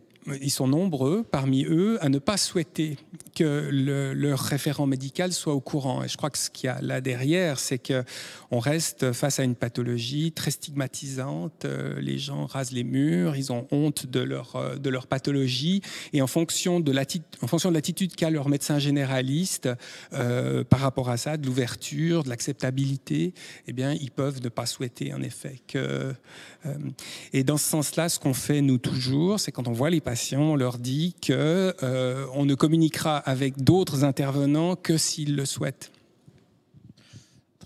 ils sont nombreux parmi eux à ne pas souhaiter que leur référent médical soit au courant. Et je crois que ce qu'il y a là derrière, c'est qu'on reste face à une pathologie très stigmatisante. Les gens rasent les murs, ils ont honte de leur pathologie. Et en fonction de l'attitude qu'a leur médecin généraliste par rapport à ça, de l'ouverture, de l'acceptabilité, eh bien, ils peuvent ne pas souhaiter, en effet. Et dans ce sens-là, ce qu'on fait, nous, toujours, c'est quand on voit les patients, on leur dit qu'on ne communiquera avec d'autres intervenants que s'ils le souhaitent.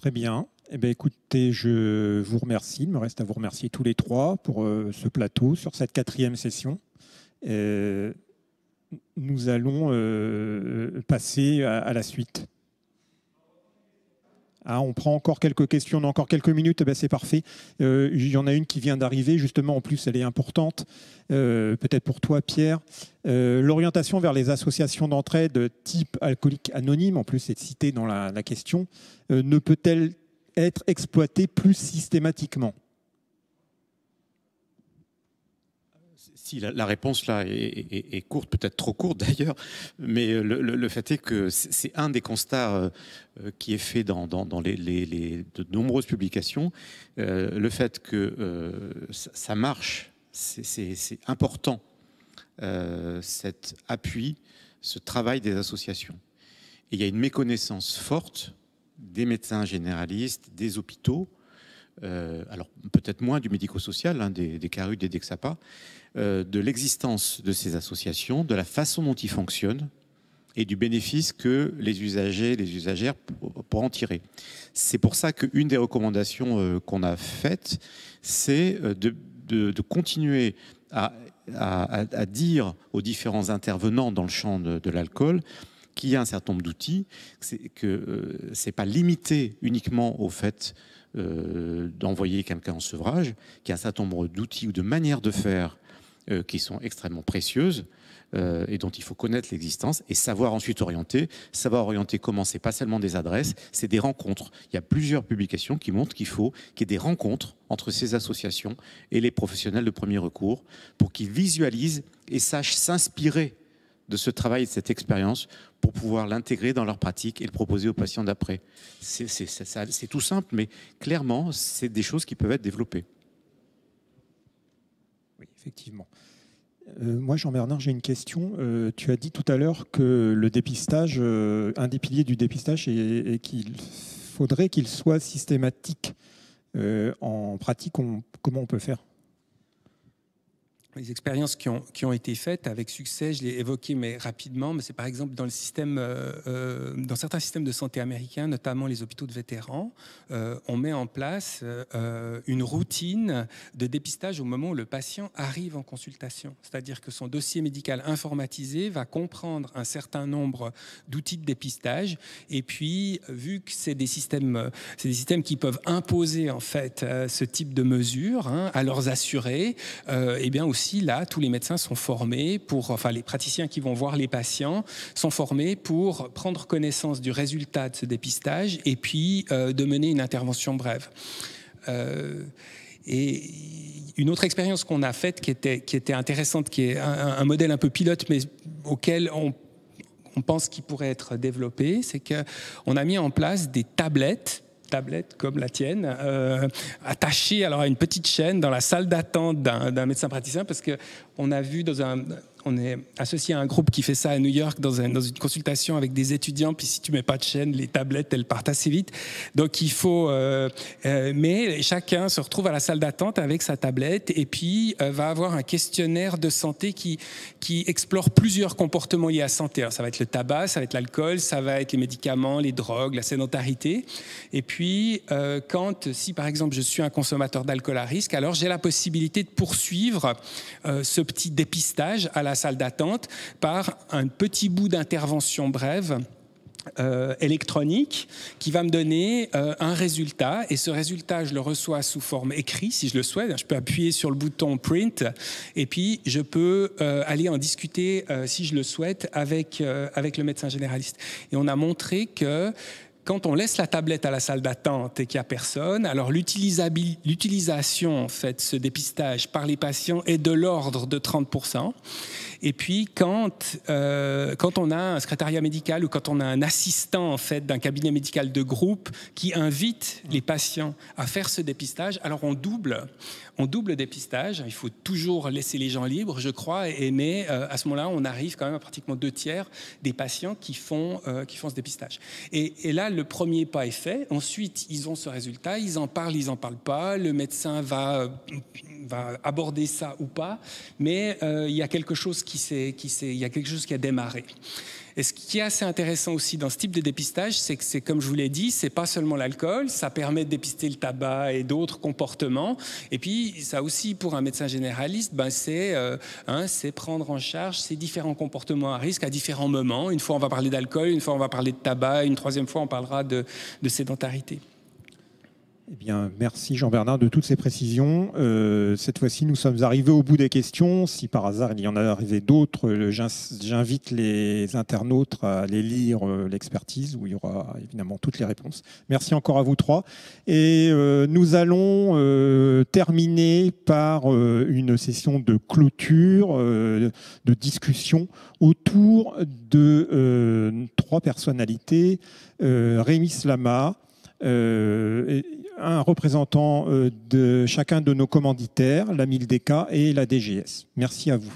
Très bien. Eh bien, écoutez, je vous remercie. Il me reste à vous remercier tous les trois pour ce plateau, sur cette 4e session. Nous allons passer à la suite. Ah, on prend encore quelques questions, on a encore quelques minutes, ben c'est parfait. Il y en a une qui vient d'arriver, justement, en plus elle est importante, peut-être pour toi Pierre. L'orientation vers les associations d'entraide type alcoolique anonyme, en plus c'est cité dans la question, ne peut-elle être exploitée plus systématiquement ? Si, la réponse là est courte, peut-être trop courte d'ailleurs, mais le fait est que c'est un des constats qui est fait dans de nombreuses publications. Le fait que ça marche, c'est important, cet appui, ce travail des associations. Et il y a une méconnaissance forte des médecins généralistes, des hôpitaux, alors peut-être moins du médico-social, hein, des CARUD, des DEXAPA, de l'existence de ces associations, de la façon dont ils fonctionnent et du bénéfice que les usagers, les usagères pourront en tirer. C'est pour ça qu'une des recommandations qu'on a faites, c'est de continuer à dire aux différents intervenants dans le champ de l'alcool qu'il y a un certain nombre d'outils, que ce n'est pas limité uniquement au fait d'envoyer quelqu'un en sevrage, qu'il y a un certain nombre d'outils ou de manières de faire qui sont extrêmement précieuses et dont il faut connaître l'existence et savoir ensuite orienter. Savoir orienter comment, c'est pas seulement des adresses, c'est des rencontres. Il y a plusieurs publications qui montrent qu'il faut qu'il y ait des rencontres entre ces associations et les professionnels de premier recours pour qu'ils visualisent et sachent s'inspirer de ce travail et de cette expérience pour pouvoir l'intégrer dans leur pratique et le proposer aux patients d'après. C'est tout simple, mais clairement, c'est des choses qui peuvent être développées. Oui, effectivement. Moi, Jean-Bernard, j'ai une question. Tu as dit tout à l'heure que le dépistage, un des piliers du dépistage est qu'il faudrait qu'il soit systématique. En pratique, comment on peut faire ? Les expériences qui ont été faites avec succès, je l'ai évoqué mais rapidement, mais c'est par exemple dans le système, dans certains systèmes de santé américains, notamment les hôpitaux de vétérans, on met en place une routine de dépistage au moment où le patient arrive en consultation. C'est-à-dire que son dossier médical informatisé va comprendre un certain nombre d'outils de dépistage et puis, vu que c'est des systèmes qui peuvent imposer en fait ce type de mesures à leurs assurés, et bien aussi là, tous les médecins sont formés les praticiens qui vont voir les patients sont formés pour prendre connaissance du résultat de ce dépistage et puis de mener une intervention brève. Et une autre expérience qu'on a faite qui était intéressante, qui est un modèle un peu pilote, mais auquel on pense qu'il pourrait être développé, c'est qu'on a mis en place des tablettes comme la tienne, attachée alors à une petite chaîne dans la salle d'attente d'un médecin praticien, parce qu'on a vu on est associé à un groupe qui fait ça à New York dans une consultation avec des étudiants, puis si tu mets pas de chaîne, les tablettes, elles partent assez vite. Donc il faut... mais chacun se retrouve à la salle d'attente avec sa tablette et puis va avoir un questionnaire de santé qui explore plusieurs comportements liés à la santé. Alors, ça va être le tabac, ça va être l'alcool, ça va être les médicaments, les drogues, la sédentarité. Et puis, si par exemple je suis un consommateur d'alcool à risque, alors j'ai la possibilité de poursuivre ce petit dépistage à la salle d'attente par un petit bout d'intervention brève électronique qui va me donner un résultat, et ce résultat je le reçois sous forme écrite si je le souhaite. Je peux appuyer sur le bouton print et puis je peux aller en discuter si je le souhaite avec le médecin généraliste. Et on a montré que quand on laisse la tablette à la salle d'attente et qu'il n'y a personne, alors l'utilisation, en fait, ce dépistage par les patients est de l'ordre de 30%. Et puis, quand on a un secrétariat médical ou quand on a un assistant, en fait, d'un cabinet médical de groupe qui invite les patients à faire ce dépistage, alors on double le dépistage. Il faut toujours laisser les gens libres, je crois, mais à ce moment-là, on arrive quand même à pratiquement 2/3 des patients qui font ce dépistage. Et là, le premier pas est fait. Ensuite, ils ont ce résultat, ils en parlent pas. Le médecin va aborder ça ou pas, mais il y a quelque chose il y a quelque chose qui a démarré. Et ce qui est assez intéressant aussi dans ce type de dépistage, c'est que c'est, comme je vous l'ai dit, c'est pas seulement l'alcool, ça permet de dépister le tabac et d'autres comportements. Et puis, ça aussi, pour un médecin généraliste, c'est prendre en charge ces différents comportements à risque à différents moments. Une fois, on va parler d'alcool, une fois, on va parler de tabac, une troisième fois, on parlera de sédentarité. Eh bien, merci Jean-Bernard de toutes ces précisions. Cette fois-ci, nous sommes arrivés au bout des questions. Si par hasard il y en a arrivé d'autres, j'invite les internautes à aller lire l'expertise où il y aura évidemment toutes les réponses. Merci encore à vous trois. Et nous allons terminer par une session de clôture, de discussion autour de trois personnalités. Rémi Slama, un représentant de chacun de nos commanditaires, la MILDECA et la DGS. Merci à vous.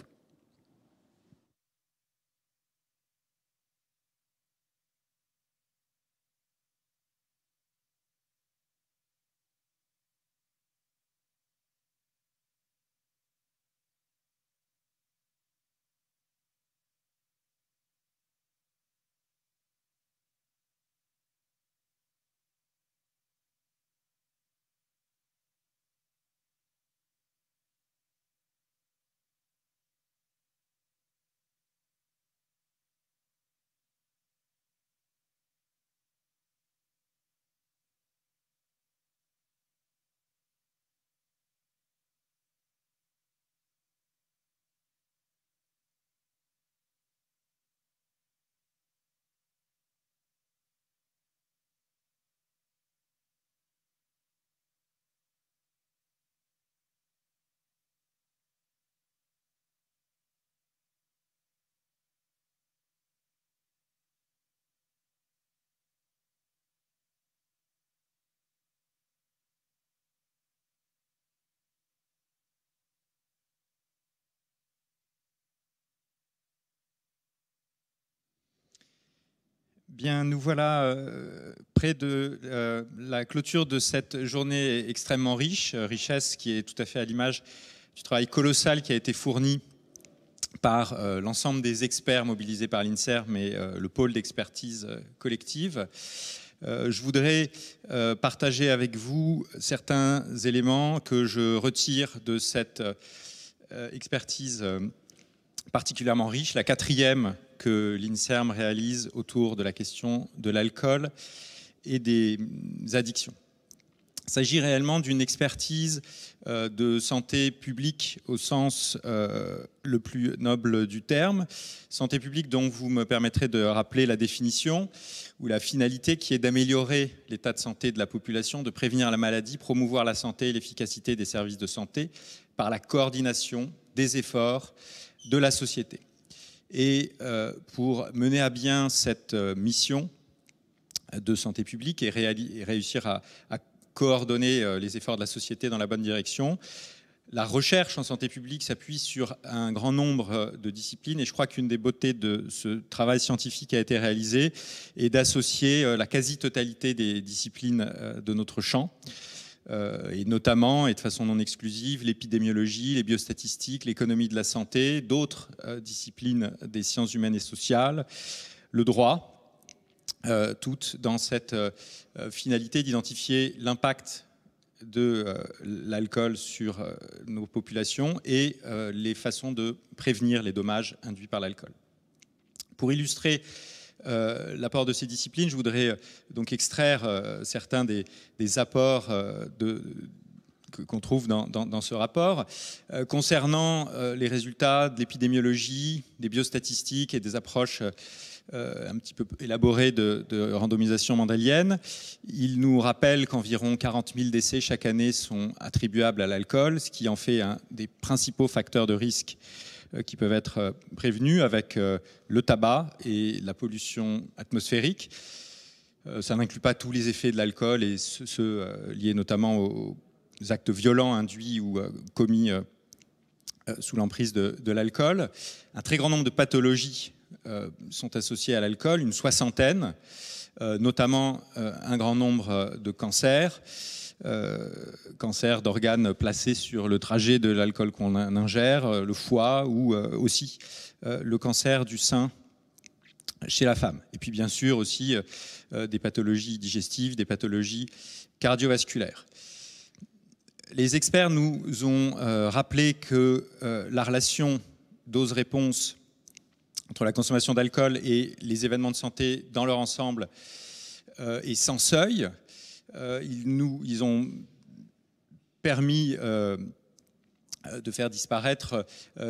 Bien, nous voilà près de la clôture de cette journée extrêmement riche, richesse qui est tout à fait à l'image du travail colossal qui a été fourni par l'ensemble des experts mobilisés par l'INSERM et le pôle d'expertise collective. Je voudrais partager avec vous certains éléments que je retire de cette expertise particulièrement riche, la quatrième que l'INSERM réalise autour de la question de l'alcool et des addictions. Il s'agit réellement d'une expertise de santé publique au sens le plus noble du terme. Santé publique dont vous me permettrez de rappeler la définition ou la finalité qui est d'améliorer l'état de santé de la population, de prévenir la maladie, promouvoir la santé et l'efficacité des services de santé par la coordination des efforts de la société. Et pour mener à bien cette mission de santé publique et réussir à coordonner les efforts de la société dans la bonne direction, la recherche en santé publique s'appuie sur un grand nombre de disciplines et je crois qu'une des beautés de ce travail scientifique qui a été réalisé est d'associer la quasi-totalité des disciplines de notre champ, et notamment, et de façon non exclusive, l'épidémiologie, les biostatistiques, l'économie de la santé, d'autres disciplines des sciences humaines et sociales, le droit, toutes dans cette finalité d'identifier l'impact de l'alcool sur nos populations et les façons de prévenir les dommages induits par l'alcool. Pour illustrer l'apport de ces disciplines, je voudrais donc extraire certains des apports qu'on trouve dans ce rapport. Concernant les résultats de l'épidémiologie, des biostatistiques et des approches un petit peu élaborées de randomisation mendélienne, il nous rappelle qu'environ 40 000 décès chaque année sont attribuables à l'alcool, ce qui en fait un des principaux facteurs de risque qui peuvent être prévenus avec le tabac et la pollution atmosphérique. Ça n'inclut pas tous les effets de l'alcool et ceux liés notamment aux actes violents induits ou commis sous l'emprise de l'alcool. Un très grand nombre de pathologies sont associés à l'alcool, une soixantaine, notamment un grand nombre de cancers, cancers d'organes placés sur le trajet de l'alcool qu'on ingère, le foie ou aussi le cancer du sein chez la femme. Et puis bien sûr aussi des pathologies digestives, des pathologies cardiovasculaires. Les experts nous ont rappelé que la relation dose-réponse entre la consommation d'alcool et les événements de santé dans leur ensemble est sans seuil. Ils ont permis de faire disparaître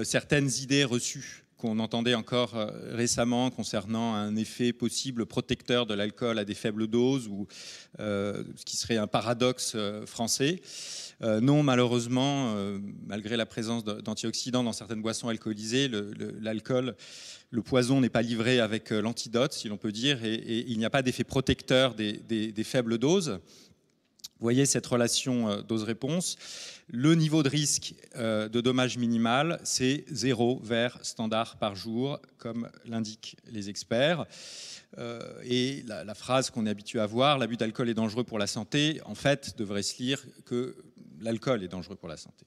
certaines idées reçues qu'on entendait encore récemment concernant un effet possible protecteur de l'alcool à des faibles doses, ou ce qui serait un paradoxe français. Non, malheureusement, malgré la présence d'antioxydants dans certaines boissons alcoolisées, l'alcool, le poison n'est pas livré avec l'antidote, si l'on peut dire, et il n'y a pas d'effet protecteur des faibles doses. Vous voyez cette relation dose-réponse. Le niveau de risque de dommage minimal, c'est 0 verre standard par jour, comme l'indiquent les experts. Et la phrase qu'on est habitué à voir, l'abus d'alcool est dangereux pour la santé, en fait, devrait se lire que l'alcool est dangereux pour la santé.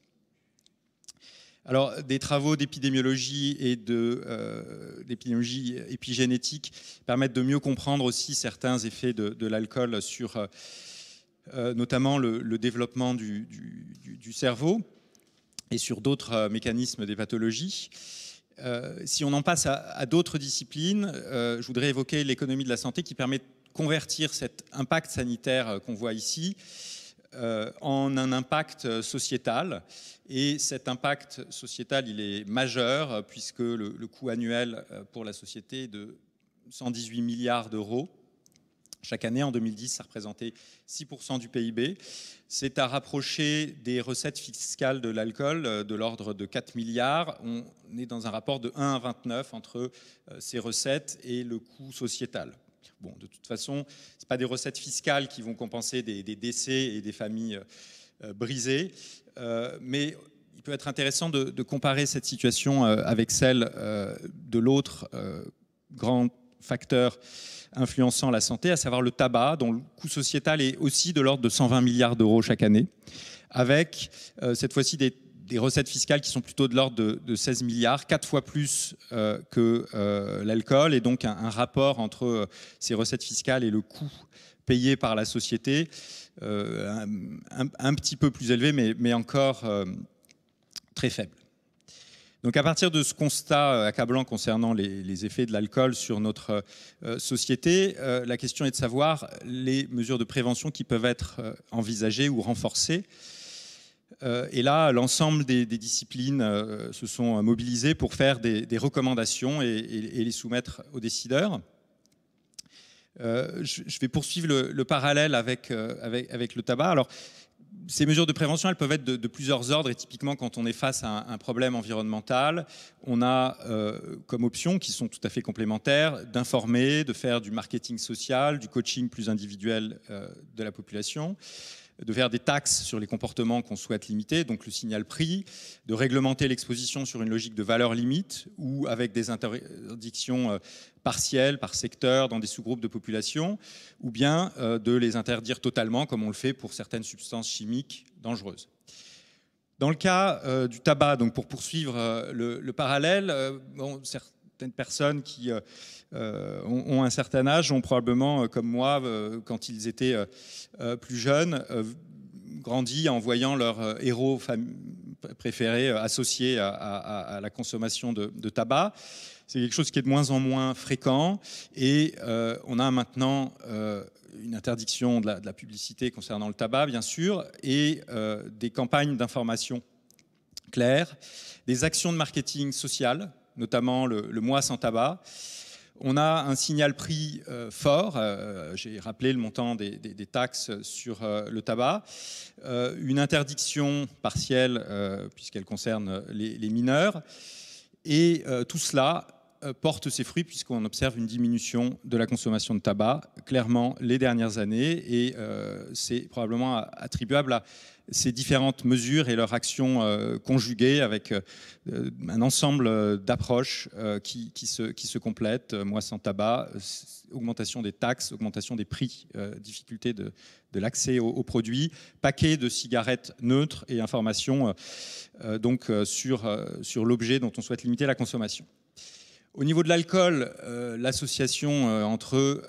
Alors, des travaux d'épidémiologie et d'épidémiologie épigénétique permettent de mieux comprendre aussi certains effets de l'alcool sur notamment le développement du cerveau et sur d'autres mécanismes des pathologies. Si on en passe à d'autres disciplines, je voudrais évoquer l'économie de la santé qui permet de convertir cet impact sanitaire qu'on voit ici en un impact sociétal. Et cet impact sociétal, il est majeur puisque le coût annuel pour la société est de 118 milliards d'euros. Chaque année, en 2010, ça représentait 6% du PIB. C'est à rapprocher des recettes fiscales de l'alcool de l'ordre de 4 milliards. On est dans un rapport de 1 à 29 entre ces recettes et le coût sociétal. Bon, de toute façon, ce n'est pas des recettes fiscales qui vont compenser des décès et des familles brisées, mais il peut être intéressant de comparer cette situation avec celle de l'autre grand facteur influençant la santé, à savoir le tabac, dont le coût sociétal est aussi de l'ordre de 120 milliards d'euros chaque année, avec cette fois-ci des recettes fiscales qui sont plutôt de l'ordre de 16 milliards, 4 fois plus que l'alcool, et donc un rapport entre ces recettes fiscales et le coût payé par la société, un petit peu plus élevé, mais encore très faible. Donc à partir de ce constat accablant concernant les effets de l'alcool sur notre société, la question est de savoir les mesures de prévention qui peuvent être envisagées ou renforcées. Et là, l'ensemble des disciplines se sont mobilisées pour faire des recommandations et les soumettre aux décideurs. Je vais poursuivre le parallèle avec le tabac. Alors, ces mesures de prévention, elles peuvent être de plusieurs ordres, et typiquement quand on est face à un problème environnemental, on a comme options qui sont tout à fait complémentaires d'informer, de faire du marketing social, du coaching plus individuel de la population, de faire des taxes sur les comportements qu'on souhaite limiter, donc le signal prix, de réglementer l'exposition sur une logique de valeur limite ou avec des interdictions partielles par secteur dans des sous-groupes de population, ou bien de les interdire totalement comme on le fait pour certaines substances chimiques dangereuses. Dans le cas du tabac, donc pour poursuivre le parallèle, certaines personnes qui ont un certain âge ont probablement, comme moi, quand ils étaient plus jeunes, grandi en voyant leur héros préféré associé à la consommation de tabac. C'est quelque chose qui est de moins en moins fréquent et on a maintenant une interdiction de la publicité concernant le tabac, bien sûr, et des campagnes d'information claires, des actions de marketing social, notamment le mois sans tabac. On a un signal prix fort, j'ai rappelé le montant des taxes sur le tabac, une interdiction partielle puisqu'elle concerne les mineurs, et tout cela porte ses fruits puisqu'on observe une diminution de la consommation de tabac, clairement les dernières années, et c'est probablement attribuable à ces différentes mesures et leur action conjuguée avec un ensemble d'approches qui se complètent. Moi sans tabac, augmentation des taxes, augmentation des prix, difficulté de l'accès aux produits, paquet de cigarettes neutres et informations sur l'objet dont on souhaite limiter la consommation. Au niveau de l'alcool, l'association entre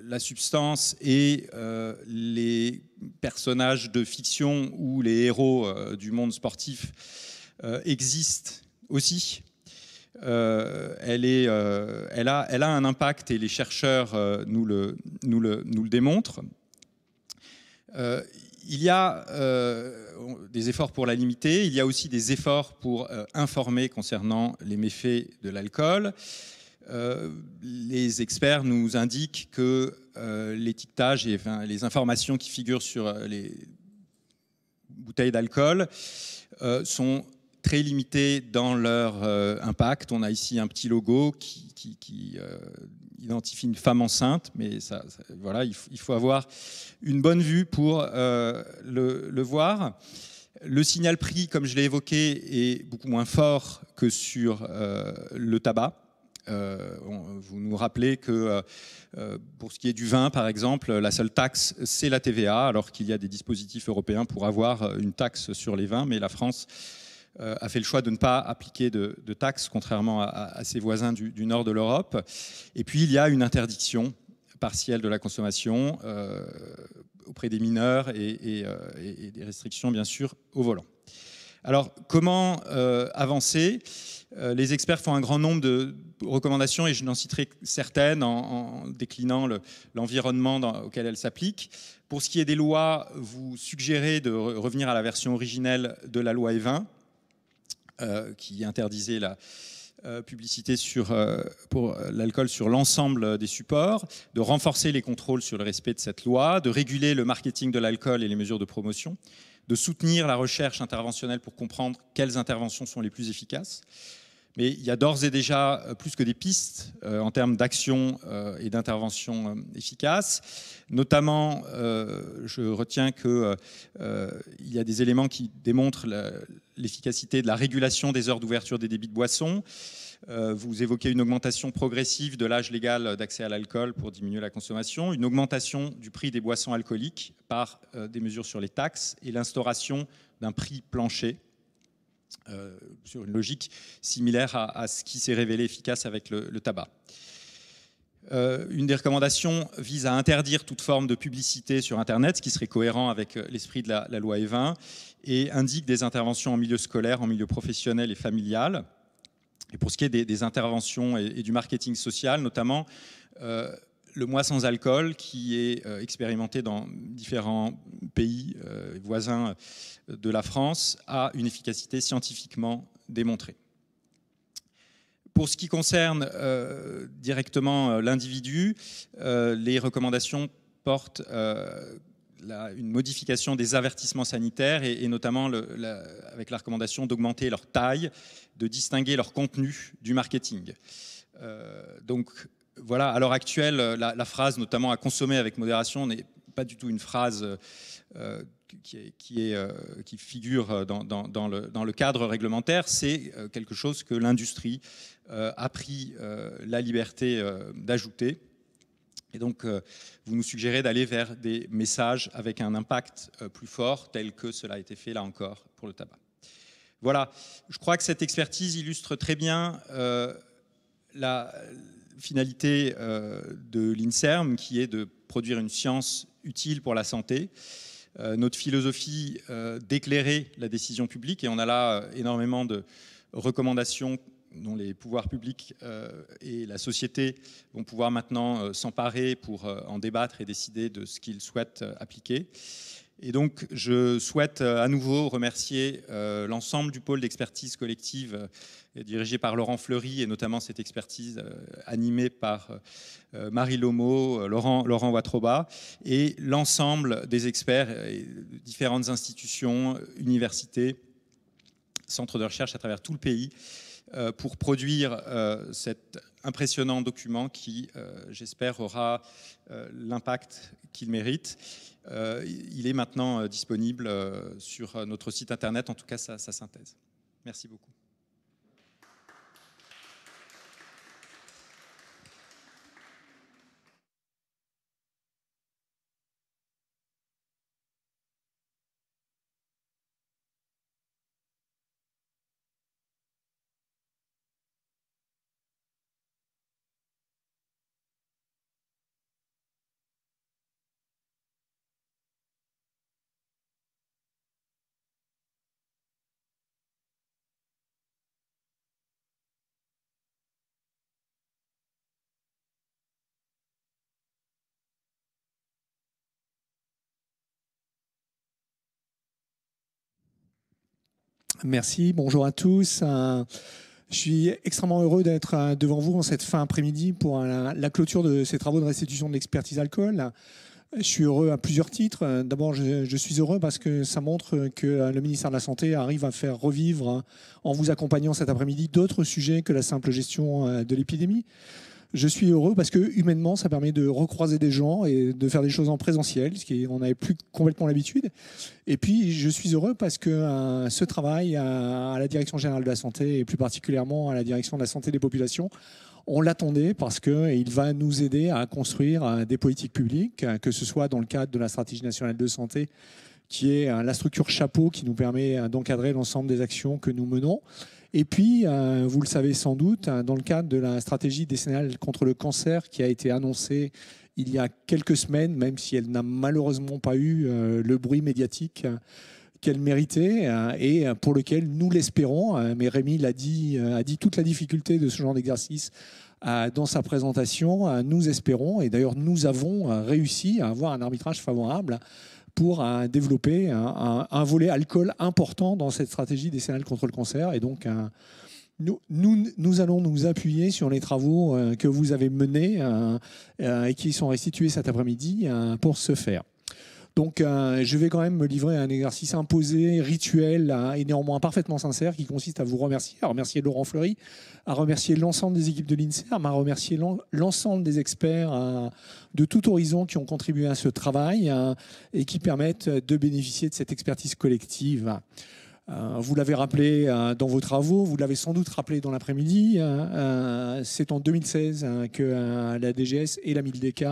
la substance et les personnages de fiction ou les héros du monde sportif existe aussi. Elle a un impact et les chercheurs nous le démontrent. Il y a des efforts pour la limiter, il y a aussi des efforts pour informer concernant les méfaits de l'alcool. Les experts nous indiquent que l'étiquetage et les informations qui figurent sur les bouteilles d'alcool sont très limitées dans leur impact. On a ici un petit logo qui identifie une femme enceinte, mais voilà, il faut avoir une bonne vue pour le voir. Le signal prix, comme je l'ai évoqué, est beaucoup moins fort que sur le tabac. Vous nous rappelez que pour ce qui est du vin, par exemple, la seule taxe, c'est la TVA, alors qu'il y a des dispositifs européens pour avoir une taxe sur les vins, mais la France a fait le choix de ne pas appliquer de taxes, contrairement à ses voisins du nord de l'Europe. Et puis, il y a une interdiction partielle de la consommation auprès des mineurs et des restrictions, bien sûr, au volant. Alors, comment avancer ? Les experts font un grand nombre de recommandations et je n'en citerai certaines en déclinant l'environnement auquel elles s'appliquent. Pour ce qui est des lois, vous suggérez de revenir à la version originelle de la loi Evin, qui interdisait la publicité pour l'alcool sur l'ensemble des supports, de renforcer les contrôles sur le respect de cette loi, de réguler le marketing de l'alcool et les mesures de promotion, de soutenir la recherche interventionnelle pour comprendre quelles interventions sont les plus efficaces. Mais il y a d'ores et déjà plus que des pistes en termes d'action et d'intervention efficaces. Notamment, je retiens qu'il y a des éléments qui démontrent l'efficacité de la régulation des heures d'ouverture des débits de boissons. Vous évoquez une augmentation progressive de l'âge légal d'accès à l'alcool pour diminuer la consommation, une augmentation du prix des boissons alcooliques par des mesures sur les taxes et l'instauration d'un prix plancher sur une logique similaire à ce qui s'est révélé efficace avec le tabac. Une des recommandations vise à interdire toute forme de publicité sur Internet, ce qui serait cohérent avec l'esprit de la loi Evin, et indique des interventions en milieu scolaire, en milieu professionnel et familial. Et pour ce qui est des interventions et du marketing social, notamment le mois sans alcool, qui est expérimenté dans différents pays voisins de la France, a une efficacité scientifiquement démontrée. Pour ce qui concerne directement l'individu, les recommandations portent une modification des avertissements sanitaires et notamment avec la recommandation d'augmenter leur taille, de distinguer leur contenu du marketing. Donc voilà, à l'heure actuelle, la phrase notamment à consommer avec modération n'est pas du tout une phrase qui figure dans le cadre réglementaire. C'est quelque chose que l'industrie a pris la liberté d'ajouter. Et donc, vous nous suggérez d'aller vers des messages avec un impact plus fort, tel que cela a été fait là encore pour le tabac. Voilà, je crois que cette expertise illustre très bien la finalité de l'INSERM, qui est de produire une science utile pour la santé. Notre philosophie d'éclairer la décision publique, et on a là énormément de recommandations dont les pouvoirs publics et la société vont pouvoir maintenant s'emparer pour en débattre et décider de ce qu'ils souhaitent appliquer. Et donc, je souhaite à nouveau remercier l'ensemble du pôle d'expertise collective dirigé par Laurent Fleury, et notamment cette expertise animée par Marie Lomo, Laurent Watroba, et l'ensemble des experts et différentes institutions, universités, centres de recherche à travers tout le pays, pour produire cet impressionnant document qui, j'espère, aura l'impact qu'il mérite. Il est maintenant disponible sur notre site internet, en tout cas sa synthèse. Merci beaucoup. Merci, bonjour à tous. Je suis extrêmement heureux d'être devant vous en cette fin après-midi pour la clôture de ces travaux de restitution de l'expertise alcool. Je suis heureux à plusieurs titres. D'abord, je suis heureux parce que ça montre que le ministère de la Santé arrive à faire revivre, en vous accompagnant cet après-midi, d'autres sujets que la simple gestion de l'épidémie. Je suis heureux parce que humainement, ça permet de recroiser des gens et de faire des choses en présentiel, ce qui on n'avait plus complètement l'habitude. Et puis, je suis heureux parce que ce travail à la Direction générale de la santé et plus particulièrement à la Direction de la santé des populations, on l'attendait parce qu'il va nous aider à construire des politiques publiques, que ce soit dans le cadre de la stratégie nationale de santé, qui est la structure chapeau qui nous permet d'encadrer l'ensemble des actions que nous menons. Et puis, vous le savez sans doute, dans le cadre de la stratégie décennale contre le cancer qui a été annoncée il y a quelques semaines, même si elle n'a malheureusement pas eu le bruit médiatique qu'elle méritait et pour lequel nous l'espérons, mais Rémi a dit toute la difficulté de ce genre d'exercice dans sa présentation, nous espérons, et d'ailleurs nous avons réussi à avoir un arbitrage favorable pour développer un volet alcool important dans cette stratégie décennale contre le cancer. Et donc, nous allons nous appuyer sur les travaux que vous avez menés et qui sont restitués cet après-midi pour ce faire. Donc, je vais quand même me livrer à un exercice imposé, rituel et néanmoins parfaitement sincère qui consiste à vous remercier, à remercier Laurent Fleury, à remercier l'ensemble des équipes de l'INSERM, à remercier l'ensemble des experts de tout horizon qui ont contribué à ce travail et qui permettent de bénéficier de cette expertise collective. Vous l'avez rappelé dans vos travaux, vous l'avez sans doute rappelé dans l'après-midi. C'est en 2016 que la DGS et la MILDEC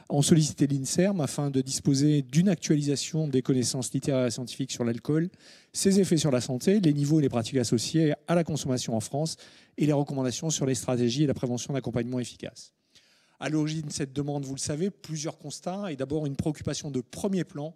ont sollicité l'INSERM afin de disposer d'une actualisation des connaissances littéraires et scientifiques sur l'alcool, ses effets sur la santé, les niveaux et les pratiques associées à la consommation en France et les recommandations sur les stratégies et la prévention d'accompagnement efficace. À l'origine de cette demande, vous le savez, plusieurs constats et d'abord une préoccupation de premier plan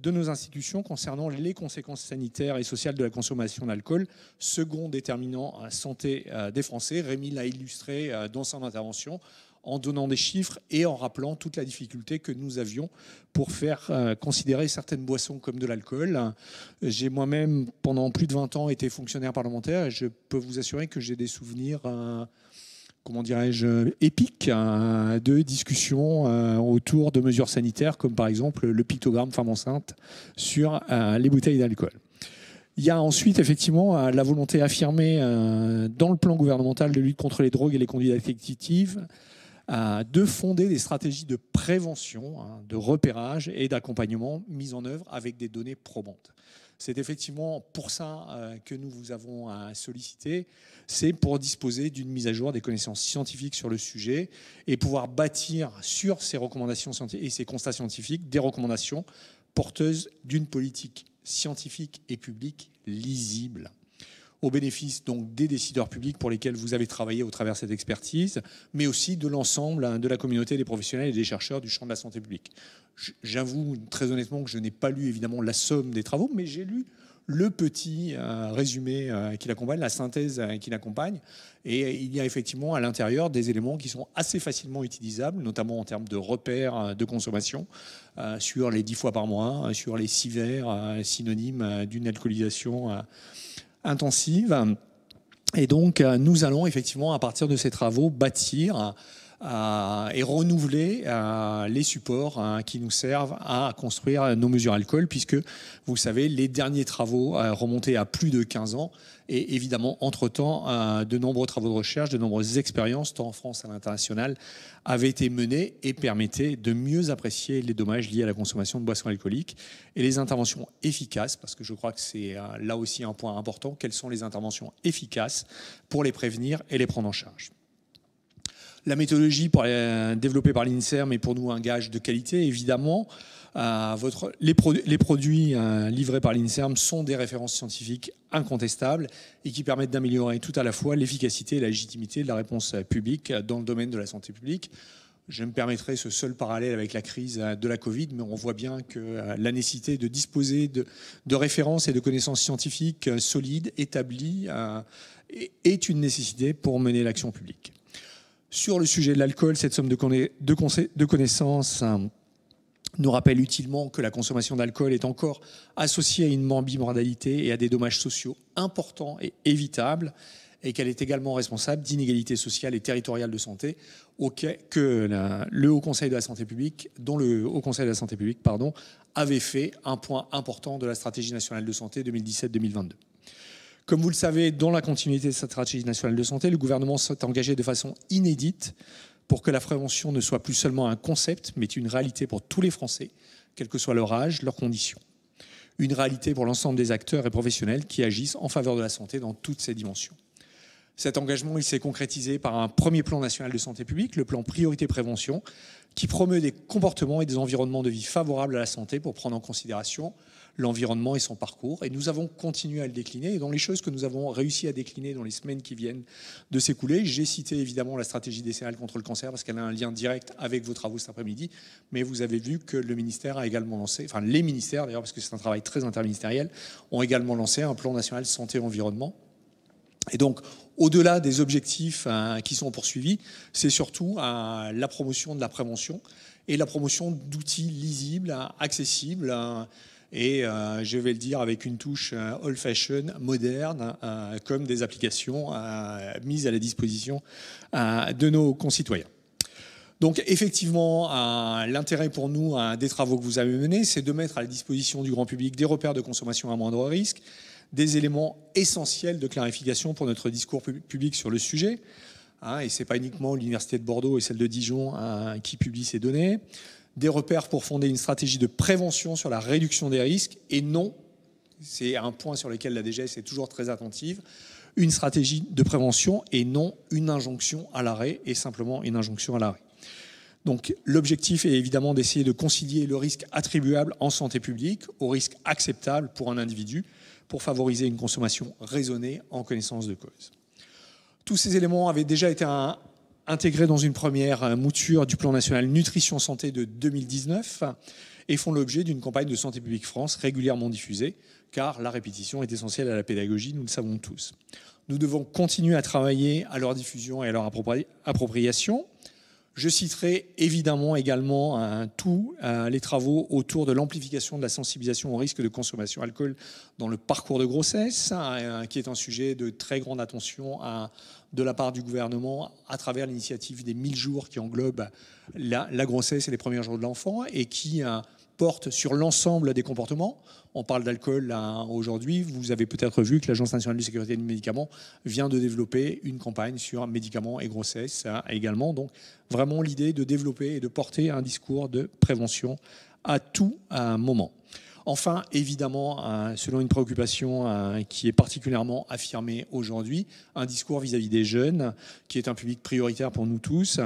de nos institutions concernant les conséquences sanitaires et sociales de la consommation d'alcool, second déterminant santé des Français. Rémi l'a illustré dans son intervention en donnant des chiffres et en rappelant toute la difficulté que nous avions pour faire considérer certaines boissons comme de l'alcool. J'ai moi-même, pendant plus de 20 ans, été fonctionnaire parlementaire et je peux vous assurer que j'ai des souvenirs comment dirais-je, épique de discussions autour de mesures sanitaires, comme par exemple le pictogramme femme enceinte sur les bouteilles d'alcool. Il y a ensuite effectivement la volonté affirmée dans le plan gouvernemental de lutte contre les drogues et les conduites addictives de fonder des stratégies de prévention, de repérage et d'accompagnement mises en œuvre avec des données probantes. C'est effectivement pour ça que nous vous avons sollicité, c'est pour disposer d'une mise à jour des connaissances scientifiques sur le sujet et pouvoir bâtir sur ces recommandations et ces constats scientifiques des recommandations porteuses d'une politique scientifique et publique lisible, au bénéfice donc des décideurs publics pour lesquels vous avez travaillé au travers de cette expertise, mais aussi de l'ensemble de la communauté des professionnels et des chercheurs du champ de la santé publique. J'avoue très honnêtement que je n'ai pas lu évidemment la somme des travaux, mais j'ai lu le petit résumé qui l'accompagne, la synthèse qui l'accompagne. Et il y a effectivement à l'intérieur des éléments qui sont assez facilement utilisables, notamment en termes de repères de consommation, sur les 10 fois par mois, sur les 6 verres, synonymes d'une alcoolisation intensive. Et donc, nous allons effectivement, à partir de ces travaux, bâtir et renouveler les supports qui nous servent à construire nos mesures alcool, puisque, vous le savez, les derniers travaux remontaient à plus de 15 ans. Et évidemment, entre-temps, de nombreux travaux de recherche, de nombreuses expériences, tant en France qu'à l'international, avaient été menées et permettaient de mieux apprécier les dommages liés à la consommation de boissons alcooliques et les interventions efficaces, parce que je crois que c'est là aussi un point important, quelles sont les interventions efficaces pour les prévenir et les prendre en charge. La méthodologie développée par l'INSERM est pour nous un gage de qualité, évidemment. Les produits livrés par l'INSERM sont des références scientifiques incontestables et qui permettent d'améliorer tout à la fois l'efficacité et la légitimité de la réponse publique dans le domaine de la santé publique. Je me permettrai ce seul parallèle avec la crise de la Covid, mais on voit bien que la nécessité de disposer de références et de connaissances scientifiques solides, établies, est une nécessité pour mener l'action publique. Sur le sujet de l'alcool, cette somme de connaissances nous rappelle utilement que la consommation d'alcool est encore associée à une bimortalité et à des dommages sociaux importants et évitables, et qu'elle est également responsable d'inégalités sociales et territoriales de santé que le Haut Conseil de la Santé publique, dont le Haut Conseil de la Santé publique, avait fait un point important de la stratégie nationale de santé 2017-2022. Comme vous le savez, dans la continuité de cette stratégie nationale de santé, le gouvernement s'est engagé de façon inédite pour que la prévention ne soit plus seulement un concept, mais une réalité pour tous les Français, quel que soit leur âge, leurs conditions. Une réalité pour l'ensemble des acteurs et professionnels qui agissent en faveur de la santé dans toutes ses dimensions. Cet engagement, il s'est concrétisé par un premier plan national de santé publique, le plan Priorité Prévention, qui promeut des comportements et des environnements de vie favorables à la santé pour prendre en considération l'environnement et son parcours. Et nous avons continué à le décliner. Et dans les choses que nous avons réussi à décliner dans les semaines qui viennent de s'écouler, j'ai cité évidemment la stratégie décennale contre le cancer parce qu'elle a un lien direct avec vos travaux cet après-midi. Mais vous avez vu que le ministère a également lancé, enfin les ministères d'ailleurs, parce que c'est un travail très interministériel, ont également lancé un plan national santé-environnement. Et donc, au-delà des objectifs qui sont poursuivis, c'est surtout la promotion de la prévention et la promotion d'outils lisibles, accessibles, et je vais le dire avec une touche old-fashioned, moderne, comme des applications mises à la disposition de nos concitoyens. Donc effectivement, l'intérêt pour nous des travaux que vous avez menés, c'est de mettre à la disposition du grand public des repères de consommation à moindre risque, des éléments essentiels de clarification pour notre discours public sur le sujet. Et ce n'est pas uniquement l'Université de Bordeaux et celle de Dijon qui publient ces données. Des repères pour fonder une stratégie de prévention sur la réduction des risques et non, c'est un point sur lequel la DGS est toujours très attentive, une stratégie de prévention et non une injonction à l'arrêt et simplement une injonction à l'arrêt. Donc l'objectif est évidemment d'essayer de concilier le risque attribuable en santé publique au risque acceptable pour un individu pour favoriser une consommation raisonnée en connaissance de cause. Tous ces éléments avaient déjà été intégrés dans une première mouture du plan national nutrition santé de 2019 et font l'objet d'une campagne de Santé publique France régulièrement diffusée, car la répétition est essentielle à la pédagogie, nous le savons tous. Nous devons continuer à travailler à leur diffusion et à leur appropriation. Je citerai évidemment également tous les travaux autour de l'amplification de la sensibilisation au risque de consommation d'alcool dans le parcours de grossesse, qui est un sujet de très grande attention de la part du gouvernement à travers l'initiative des 1000 jours qui englobe la grossesse et les premiers jours de l'enfant et qui porte sur l'ensemble des comportements. On parle d'alcool aujourd'hui. Vous avez peut-être vu que l'Agence nationale de sécurité du médicament vient de développer une campagne sur médicaments et grossesse également. Donc vraiment l'idée de développer et de porter un discours de prévention à tout moment. Enfin, évidemment, selon une préoccupation qui est particulièrement affirmée aujourd'hui, un discours vis-à-vis des jeunes, qui est un public prioritaire pour nous tous.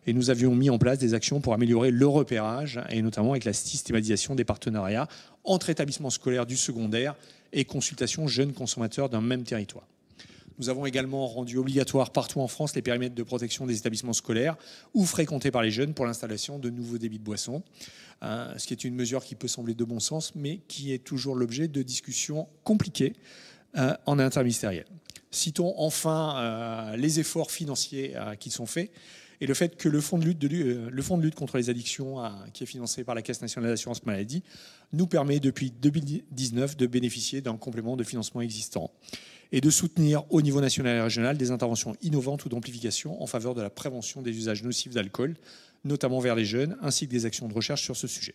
Et nous avions mis en place des actions pour améliorer le repérage, et notamment avec la systématisation des partenariats entre établissements scolaires du secondaire et consultations jeunes consommateurs d'un même territoire. Nous avons également rendu obligatoire partout en France les périmètres de protection des établissements scolaires ou fréquentés par les jeunes pour l'installation de nouveaux débits de boissons, ce qui est une mesure qui peut sembler de bon sens, mais qui est toujours l'objet de discussions compliquées en interministériel. Citons enfin les efforts financiers qui sont faits et le fait que le fonds de lutte contre les addictions, qui est financé par la Caisse nationale d'assurance maladie, nous permet depuis 2019 de bénéficier d'un complément de financement existant. et de soutenir au niveau national et régional des interventions innovantes ou d'amplification en faveur de la prévention des usages nocifs d'alcool, notamment vers les jeunes, ainsi que des actions de recherche sur ce sujet.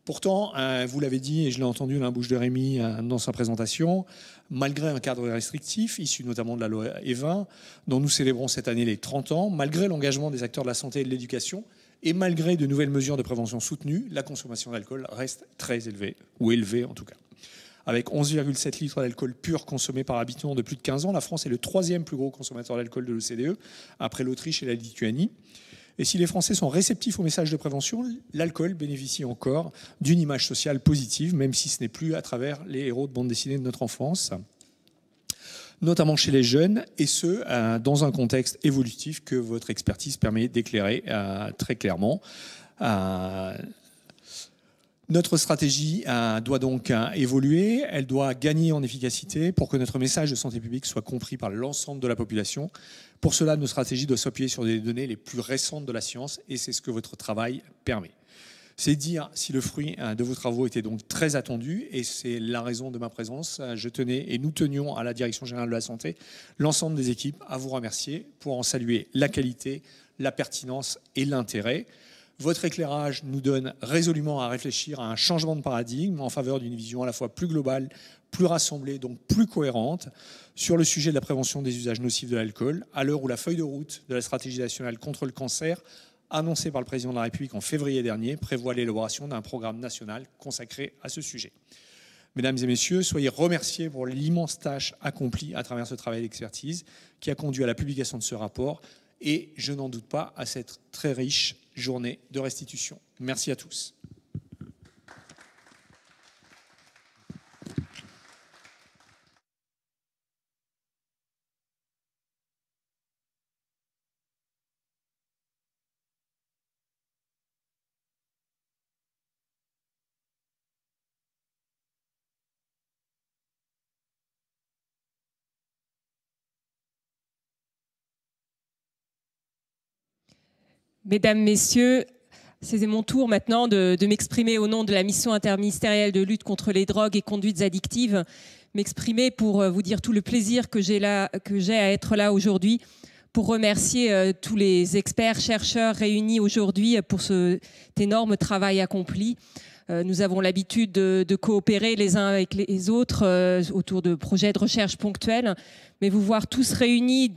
Pourtant, vous l'avez dit, et je l'ai entendu dans la bouche de Rémi dans sa présentation, malgré un cadre restrictif, issu notamment de la loi E20, dont nous célébrons cette année les 30 ans, malgré l'engagement des acteurs de la santé et de l'éducation, et malgré de nouvelles mesures de prévention soutenues, la consommation d'alcool reste très élevée, ou élevée en tout cas. Avec 11,7 litres d'alcool pur consommé par habitant de plus de 15 ans, la France est le 3e plus gros consommateur d'alcool de l'OCDE, après l'Autriche et la Lituanie. Et si les Français sont réceptifs aux messages de prévention, l'alcool bénéficie encore d'une image sociale positive, même si ce n'est plus à travers les héros de bande dessinée de notre enfance, notamment chez les jeunes, et ce, dans un contexte évolutif que votre expertise permet d'éclairer très clairement. Notre stratégie doit donc évoluer, elle doit gagner en efficacité pour que notre message de santé publique soit compris par l'ensemble de la population. Pour cela, nos stratégies doivent s'appuyer sur des données les plus récentes de la science et c'est ce que votre travail permet. C'est dire si le fruit de vos travaux était donc très attendu et c'est la raison de ma présence. Je tenais et nous tenions à la Direction générale de la santé, l'ensemble des équipes, à vous remercier pour en saluer la qualité, la pertinence et l'intérêt. Votre éclairage nous donne résolument à réfléchir à un changement de paradigme en faveur d'une vision à la fois plus globale, plus rassemblée, donc plus cohérente sur le sujet de la prévention des usages nocifs de l'alcool, à l'heure où la feuille de route de la stratégie nationale contre le cancer, annoncée par le président de la République en février dernier, prévoit l'élaboration d'un programme national consacré à ce sujet. Mesdames et messieurs, soyez remerciés pour l'immense tâche accomplie à travers ce travail d'expertise qui a conduit à la publication de ce rapport et, je n'en doute pas, à cette très riche journée de restitution. Merci à tous. Mesdames, Messieurs, c'est mon tour maintenant de m'exprimer au nom de la mission interministérielle de lutte contre les drogues et conduites addictives, m'exprimer pour vous dire tout le plaisir que j'ai à être là aujourd'hui, pour remercier tous les experts, chercheurs réunis aujourd'hui pour cet énorme travail accompli. Nous avons l'habitude de coopérer les uns avec les autres autour de projets de recherche ponctuels, mais vous voir tous réunis,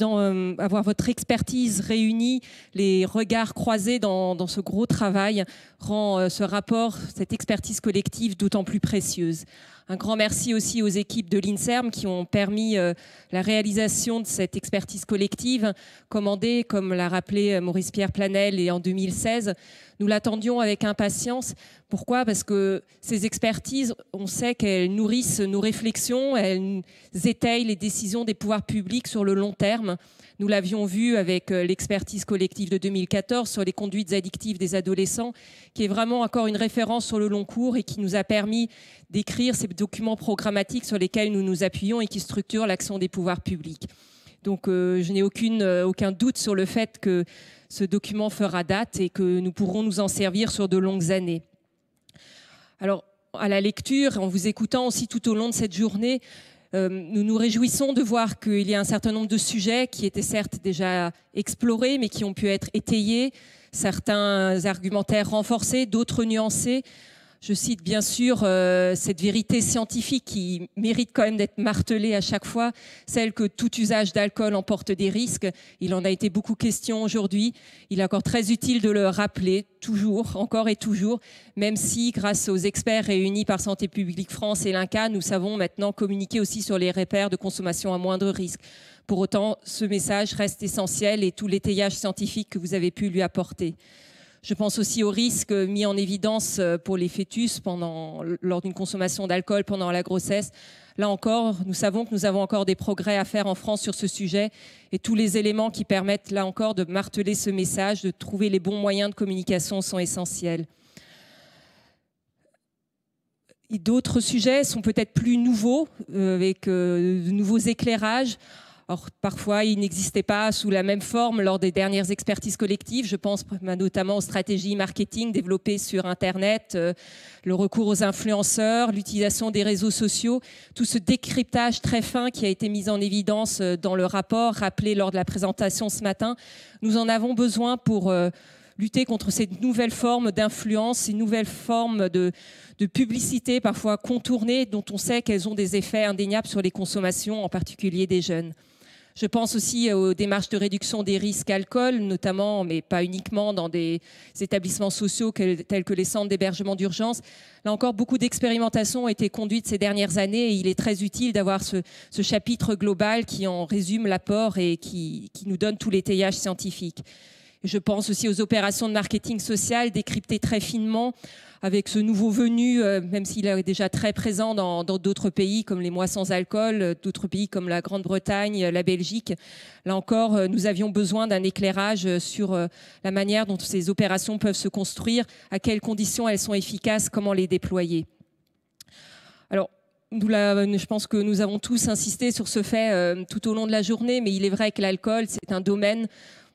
avoir votre expertise réunie, les regards croisés dans ce gros travail, rend ce rapport, cette expertise collective d'autant plus précieuse. Un grand merci aussi aux équipes de l'INSERM qui ont permis la réalisation de cette expertise collective, commandée, comme l'a rappelé Maurice-Pierre Planel, et en 2016. Nous l'attendions avec impatience. Pourquoi ? Parce que ces expertises, on sait qu'elles nourrissent nos réflexions, elles étayent les décisions des pouvoirs publics sur le long terme. Nous l'avions vu avec l'expertise collective de 2014 sur les conduites addictives des adolescents, qui est vraiment encore une référence sur le long cours et qui nous a permis d'écrire ces documents programmatiques sur lesquels nous nous appuyons et qui structurent l'action des pouvoirs publics. Donc je n'ai aucun doute sur le fait que ce document fera date et que nous pourrons nous en servir sur de longues années. Alors, à la lecture, en vous écoutant aussi tout au long de cette journée, nous nous réjouissons de voir qu'il y a un certain nombre de sujets qui étaient certes déjà explorés, mais qui ont pu être étayés, certains argumentaires renforcés, d'autres nuancés. Je cite bien sûr cette vérité scientifique qui mérite quand même d'être martelée à chaque fois, celle que tout usage d'alcool emporte des risques. Il en a été beaucoup question aujourd'hui. Il est encore très utile de le rappeler, toujours, encore et toujours, même si, grâce aux experts réunis par Santé publique France et l'INCa, nous savons maintenant communiquer aussi sur les repères de consommation à moindre risque. Pour autant, ce message reste essentiel et tout l'étayage scientifique que vous avez pu lui apporter. Je pense aussi aux risques mis en évidence pour les fœtus lors d'une consommation d'alcool pendant la grossesse. Là encore, nous savons que nous avons encore des progrès à faire en France sur ce sujet et tous les éléments qui permettent là encore de marteler ce message, de trouver les bons moyens de communication sont essentiels. D'autres sujets sont peut-être plus nouveaux, avec de nouveaux éclairages. Or, parfois, il n'existait pas sous la même forme lors des dernières expertises collectives. Je pense notamment aux stratégies marketing développées sur Internet, le recours aux influenceurs, l'utilisation des réseaux sociaux, tout ce décryptage très fin qui a été mis en évidence dans le rapport rappelé lors de la présentation ce matin. Nous en avons besoin pour lutter contre ces nouvelles formes d'influence, ces nouvelles formes de publicité parfois contournées dont on sait qu'elles ont des effets indéniables sur les consommations, en particulier des jeunes. Je pense aussi aux démarches de réduction des risques alcool, notamment, mais pas uniquement, dans des établissements sociaux tels que les centres d'hébergement d'urgence. Là encore, beaucoup d'expérimentations ont été conduites ces dernières années et il est très utile d'avoir ce chapitre global qui en résume l'apport et qui nous donne tout l'étayage scientifique. Je pense aussi aux opérations de marketing social décryptées très finement avec ce nouveau venu, même s'il est déjà très présent dans d'autres pays comme les mois sans alcool, d'autres pays comme la Grande-Bretagne, la Belgique. Là encore, nous avions besoin d'un éclairage sur la manière dont ces opérations peuvent se construire, à quelles conditions elles sont efficaces, comment les déployer. Alors, je pense que nous avons tous insisté sur ce fait tout au long de la journée, mais il est vrai que l'alcool, c'est un domaine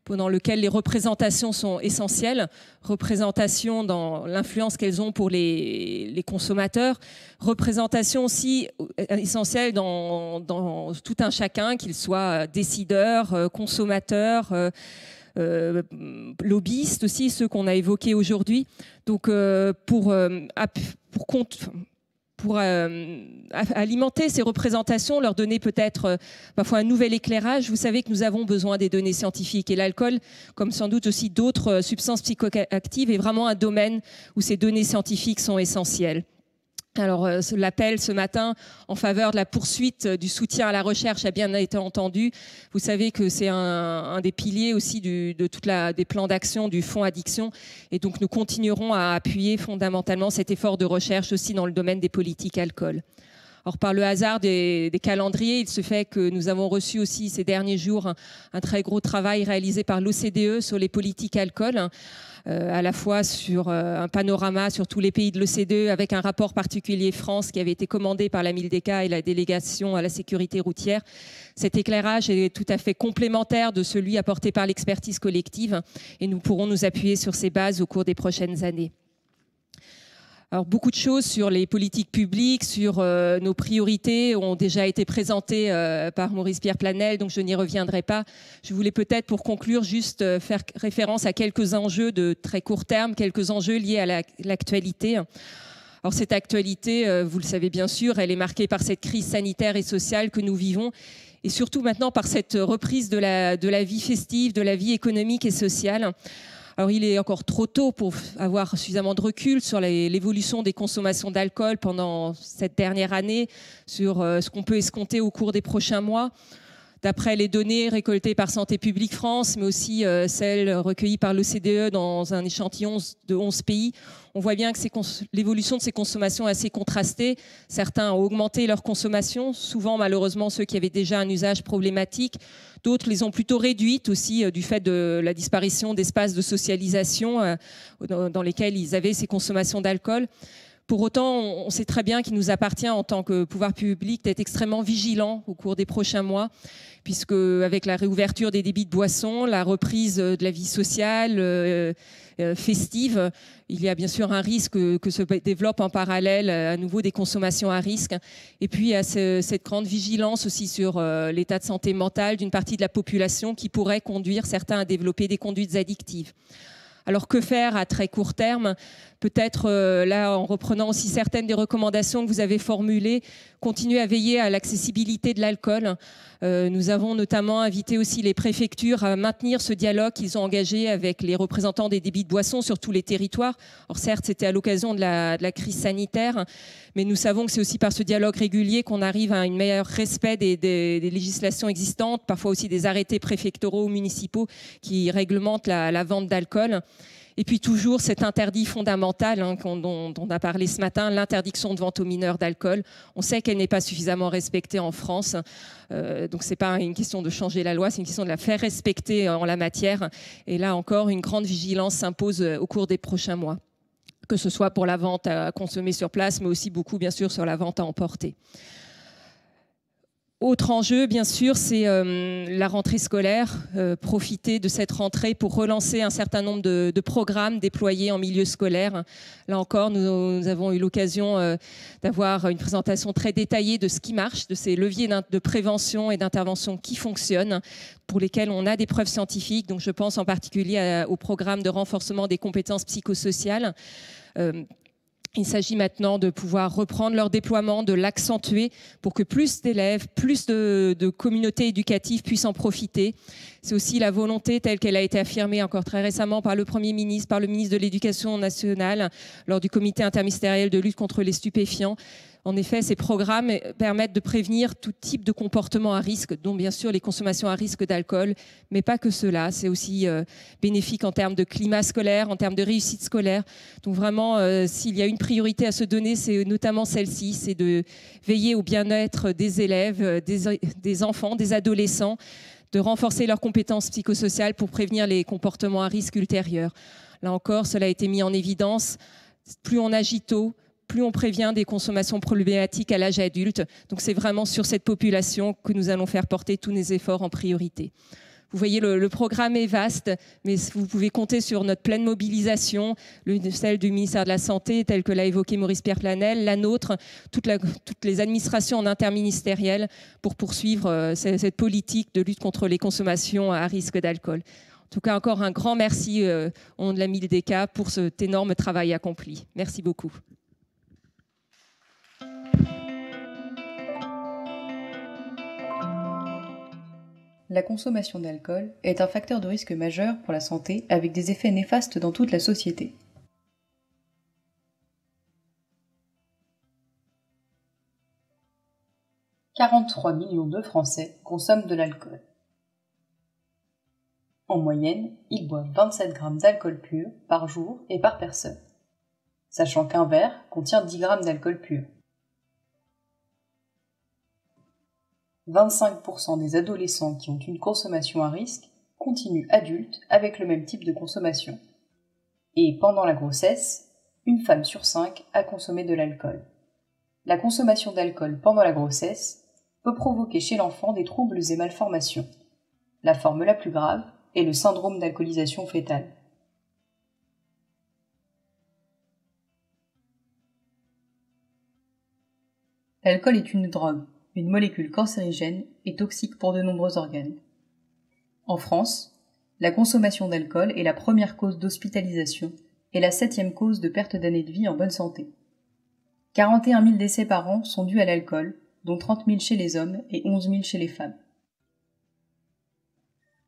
dans lequel les représentations sont essentielles, représentations dans l'influence qu'elles ont pour les consommateurs, représentations aussi essentielles dans tout un chacun, qu'il soit décideur, consommateur, lobbyiste aussi, ceux qu'on a évoqués aujourd'hui. Donc pour alimenter ces représentations, leur donner peut-être parfois un nouvel éclairage. Vous savez que nous avons besoin des données scientifiques et l'alcool, comme sans doute aussi d'autres substances psychoactives, est vraiment un domaine où ces données scientifiques sont essentielles. Alors l'appel ce matin en faveur de la poursuite du soutien à la recherche a bien été entendu. Vous savez que c'est un des piliers aussi des plans d'action du Fonds Addiction et donc nous continuerons à appuyer fondamentalement cet effort de recherche aussi dans le domaine des politiques alcool. Or, par le hasard des calendriers, il se fait que nous avons reçu aussi ces derniers jours un très gros travail réalisé par l'OCDE sur les politiques alcool, à la fois sur un panorama sur tous les pays de l'OCDE avec un rapport particulier France qui avait été commandé par la Mildeka et la délégation à la sécurité routière. Cet éclairage est tout à fait complémentaire de celui apporté par l'expertise collective et nous pourrons nous appuyer sur ces bases au cours des prochaines années. Alors, beaucoup de choses sur les politiques publiques, sur nos priorités ont déjà été présentées par Maurice Pierre Planel, donc je n'y reviendrai pas. Je voulais peut-être, pour conclure, juste faire référence à quelques enjeux de très court terme, quelques enjeux liés à l'actualité. Alors, cette actualité, vous le savez bien sûr, elle est marquée par cette crise sanitaire et sociale que nous vivons, et surtout maintenant par cette reprise de la vie festive, de la vie économique et sociale. Alors, il est encore trop tôt pour avoir suffisamment de recul sur l'évolution des consommations d'alcool pendant cette dernière année, sur ce qu'on peut escompter au cours des prochains mois. D'après les données récoltées par Santé publique France, mais aussi celles recueillies par l'OCDE dans un échantillon de 11 pays, on voit bien que l'évolution de ces consommations est assez contrastée. Certains ont augmenté leur consommation, souvent malheureusement ceux qui avaient déjà un usage problématique. D'autres les ont plutôt réduites aussi du fait de la disparition d'espaces de socialisation dans lesquels ils avaient ces consommations d'alcool. Pour autant, on sait très bien qu'il nous appartient en tant que pouvoir public d'être extrêmement vigilants au cours des prochains mois, puisque avec la réouverture des débits de boissons, la reprise de la vie sociale festive, il y a bien sûr un risque que se développe en parallèle à nouveau des consommations à risque. Et puis il y a cette grande vigilance aussi sur l'état de santé mentale d'une partie de la population qui pourrait conduire certains à développer des conduites addictives. Alors que faire à très court terme? Peut-être là, en reprenant aussi certaines des recommandations que vous avez formulées, continuer à veiller à l'accessibilité de l'alcool. Nous avons notamment invité aussi les préfectures à maintenir ce dialogue qu'ils ont engagé avec les représentants des débits de boissons sur tous les territoires. Or certes, c'était à l'occasion de la crise sanitaire, mais nous savons que c'est aussi par ce dialogue régulier qu'on arrive à un meilleur respect des législations existantes, parfois aussi des arrêtés préfectoraux ou municipaux qui réglementent la vente d'alcool. Et puis toujours cet interdit fondamental dont on a parlé ce matin, l'interdiction de vente aux mineurs d'alcool. On sait qu'elle n'est pas suffisamment respectée en France. Donc ce n'est pas une question de changer la loi, c'est une question de la faire respecter en la matière. Et là encore, une grande vigilance s'impose au cours des prochains mois, que ce soit pour la vente à consommer sur place, mais aussi beaucoup bien sûr sur la vente à emporter. Autre enjeu, bien sûr, c'est la rentrée scolaire. Profiter de cette rentrée pour relancer un certain nombre de programmes déployés en milieu scolaire. Là encore, nous avons eu l'occasion d'avoir une présentation très détaillée de ce qui marche, de ces leviers de prévention et d'intervention qui fonctionnent, pour lesquels on a des preuves scientifiques. Donc, je pense en particulier au programme de renforcement des compétences psychosociales. Il s'agit maintenant de pouvoir reprendre leur déploiement, de l'accentuer pour que plus d'élèves, plus de communautés éducatives puissent en profiter. C'est aussi la volonté telle qu'elle a été affirmée encore très récemment par le Premier ministre, par le ministre de l'Éducation nationale, lors du comité interministériel de lutte contre les stupéfiants. En effet, ces programmes permettent de prévenir tout type de comportement à risque, dont bien sûr les consommations à risque d'alcool, mais pas que cela. C'est aussi bénéfique en termes de climat scolaire, en termes de réussite scolaire. Donc vraiment, s'il y a une priorité à se donner, c'est notamment celle-ci, c'est de veiller au bien-être des élèves, des enfants, des adolescents, de renforcer leurs compétences psychosociales pour prévenir les comportements à risque ultérieurs. Là encore, cela a été mis en évidence. Plus on agit tôt, plus on prévient des consommations problématiques à l'âge adulte. Donc c'est vraiment sur cette population que nous allons faire porter tous nos efforts en priorité. Vous voyez, le programme est vaste, mais vous pouvez compter sur notre pleine mobilisation, celle du ministère de la Santé, telle que l'a évoqué Maurice-Pierre Planel, la nôtre, toutes les administrations en interministériel pour poursuivre cette politique de lutte contre les consommations à risque d'alcool. En tout cas, encore un grand merci au nom de la MILDECA pour cet énorme travail accompli. Merci beaucoup. La consommation d'alcool est un facteur de risque majeur pour la santé avec des effets néfastes dans toute la société. « 43 millions de Français consomment de l'alcool. En moyenne, ils boivent 27 grammes d'alcool pur par jour et par personne, sachant qu'un verre contient 10 grammes d'alcool pur. 25% des adolescents qui ont une consommation à risque continuent adultes avec le même type de consommation. Et pendant la grossesse, une femme sur 5 a consommé de l'alcool. La consommation d'alcool pendant la grossesse peut provoquer chez l'enfant des troubles et malformations. La forme la plus grave est le syndrome d'alcoolisation fœtale. L'alcool est une drogue, une molécule cancérigène et toxique pour de nombreux organes. En France, la consommation d'alcool est la première cause d'hospitalisation et la 7e cause de perte d'années de vie en bonne santé. 41 000 décès par an sont dus à l'alcool, dont 30 000 chez les hommes et 11 000 chez les femmes.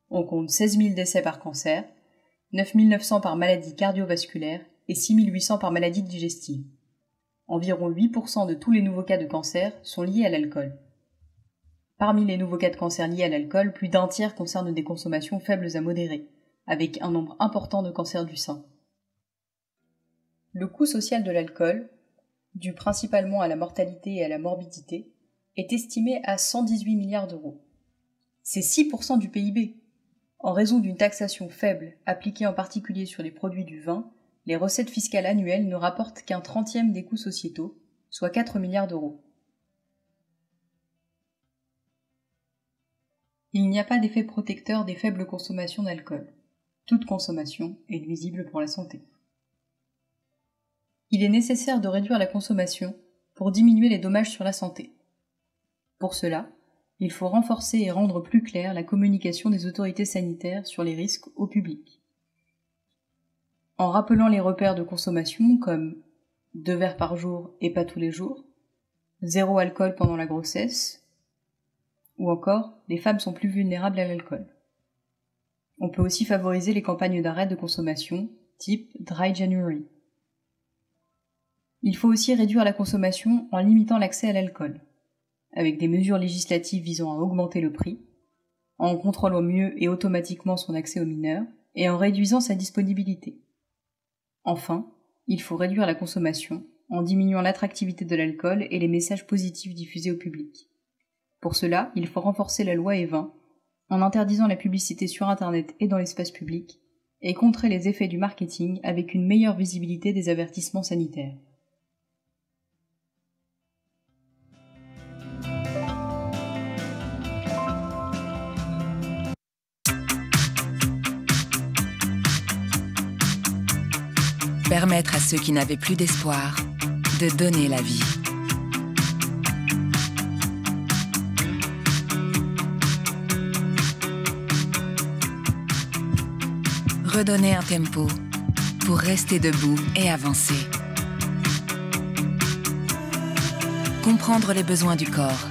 On compte 16 000 décès par cancer, 9 900 par maladie cardiovasculaire et 6 800 par maladie digestive. Environ 8% de tous les nouveaux cas de cancer sont liés à l'alcool. Parmi les nouveaux cas de cancer liés à l'alcool, plus d'un tiers concernent des consommations faibles à modérées, avec un nombre important de cancers du sein. Le coût social de l'alcool, dû principalement à la mortalité et à la morbidité, est estimé à 118 milliards d'euros. C'est 6% du PIB. En raison d'une taxation faible, appliquée en particulier sur les produits du vin, les recettes fiscales annuelles ne rapportent qu'un 30e des coûts sociétaux, soit 4 milliards d'euros. Il n'y a pas d'effet protecteur des faibles consommations d'alcool. Toute consommation est nuisible pour la santé. Il est nécessaire de réduire la consommation pour diminuer les dommages sur la santé. Pour cela, il faut renforcer et rendre plus claire la communication des autorités sanitaires sur les risques au public. En rappelant les repères de consommation comme 2 verres par jour et pas tous les jours, 0 alcool pendant la grossesse, ou encore les femmes sont plus vulnérables à l'alcool. On peut aussi favoriser les campagnes d'arrêt de consommation type Dry January. Il faut aussi réduire la consommation en limitant l'accès à l'alcool, avec des mesures législatives visant à augmenter le prix, en contrôlant mieux et automatiquement son accès aux mineurs, et en réduisant sa disponibilité. Enfin, il faut réduire la consommation en diminuant l'attractivité de l'alcool et les messages positifs diffusés au public. Pour cela, il faut renforcer la loi E20 en interdisant la publicité sur Internet et dans l'espace public et contrer les effets du marketing avec une meilleure visibilité des avertissements sanitaires. Permettre à ceux qui n'avaient plus d'espoir de donner la vie. Redonner un tempo pour rester debout et avancer. Comprendre les besoins du corps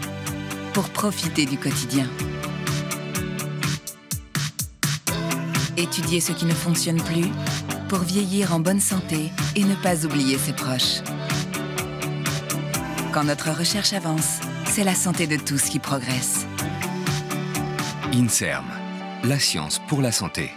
pour profiter du quotidien. Étudier ce qui ne fonctionne plus pour vieillir en bonne santé et ne pas oublier ses proches. Quand notre recherche avance, c'est la santé de tous qui progresse. INSERM, la science pour la santé.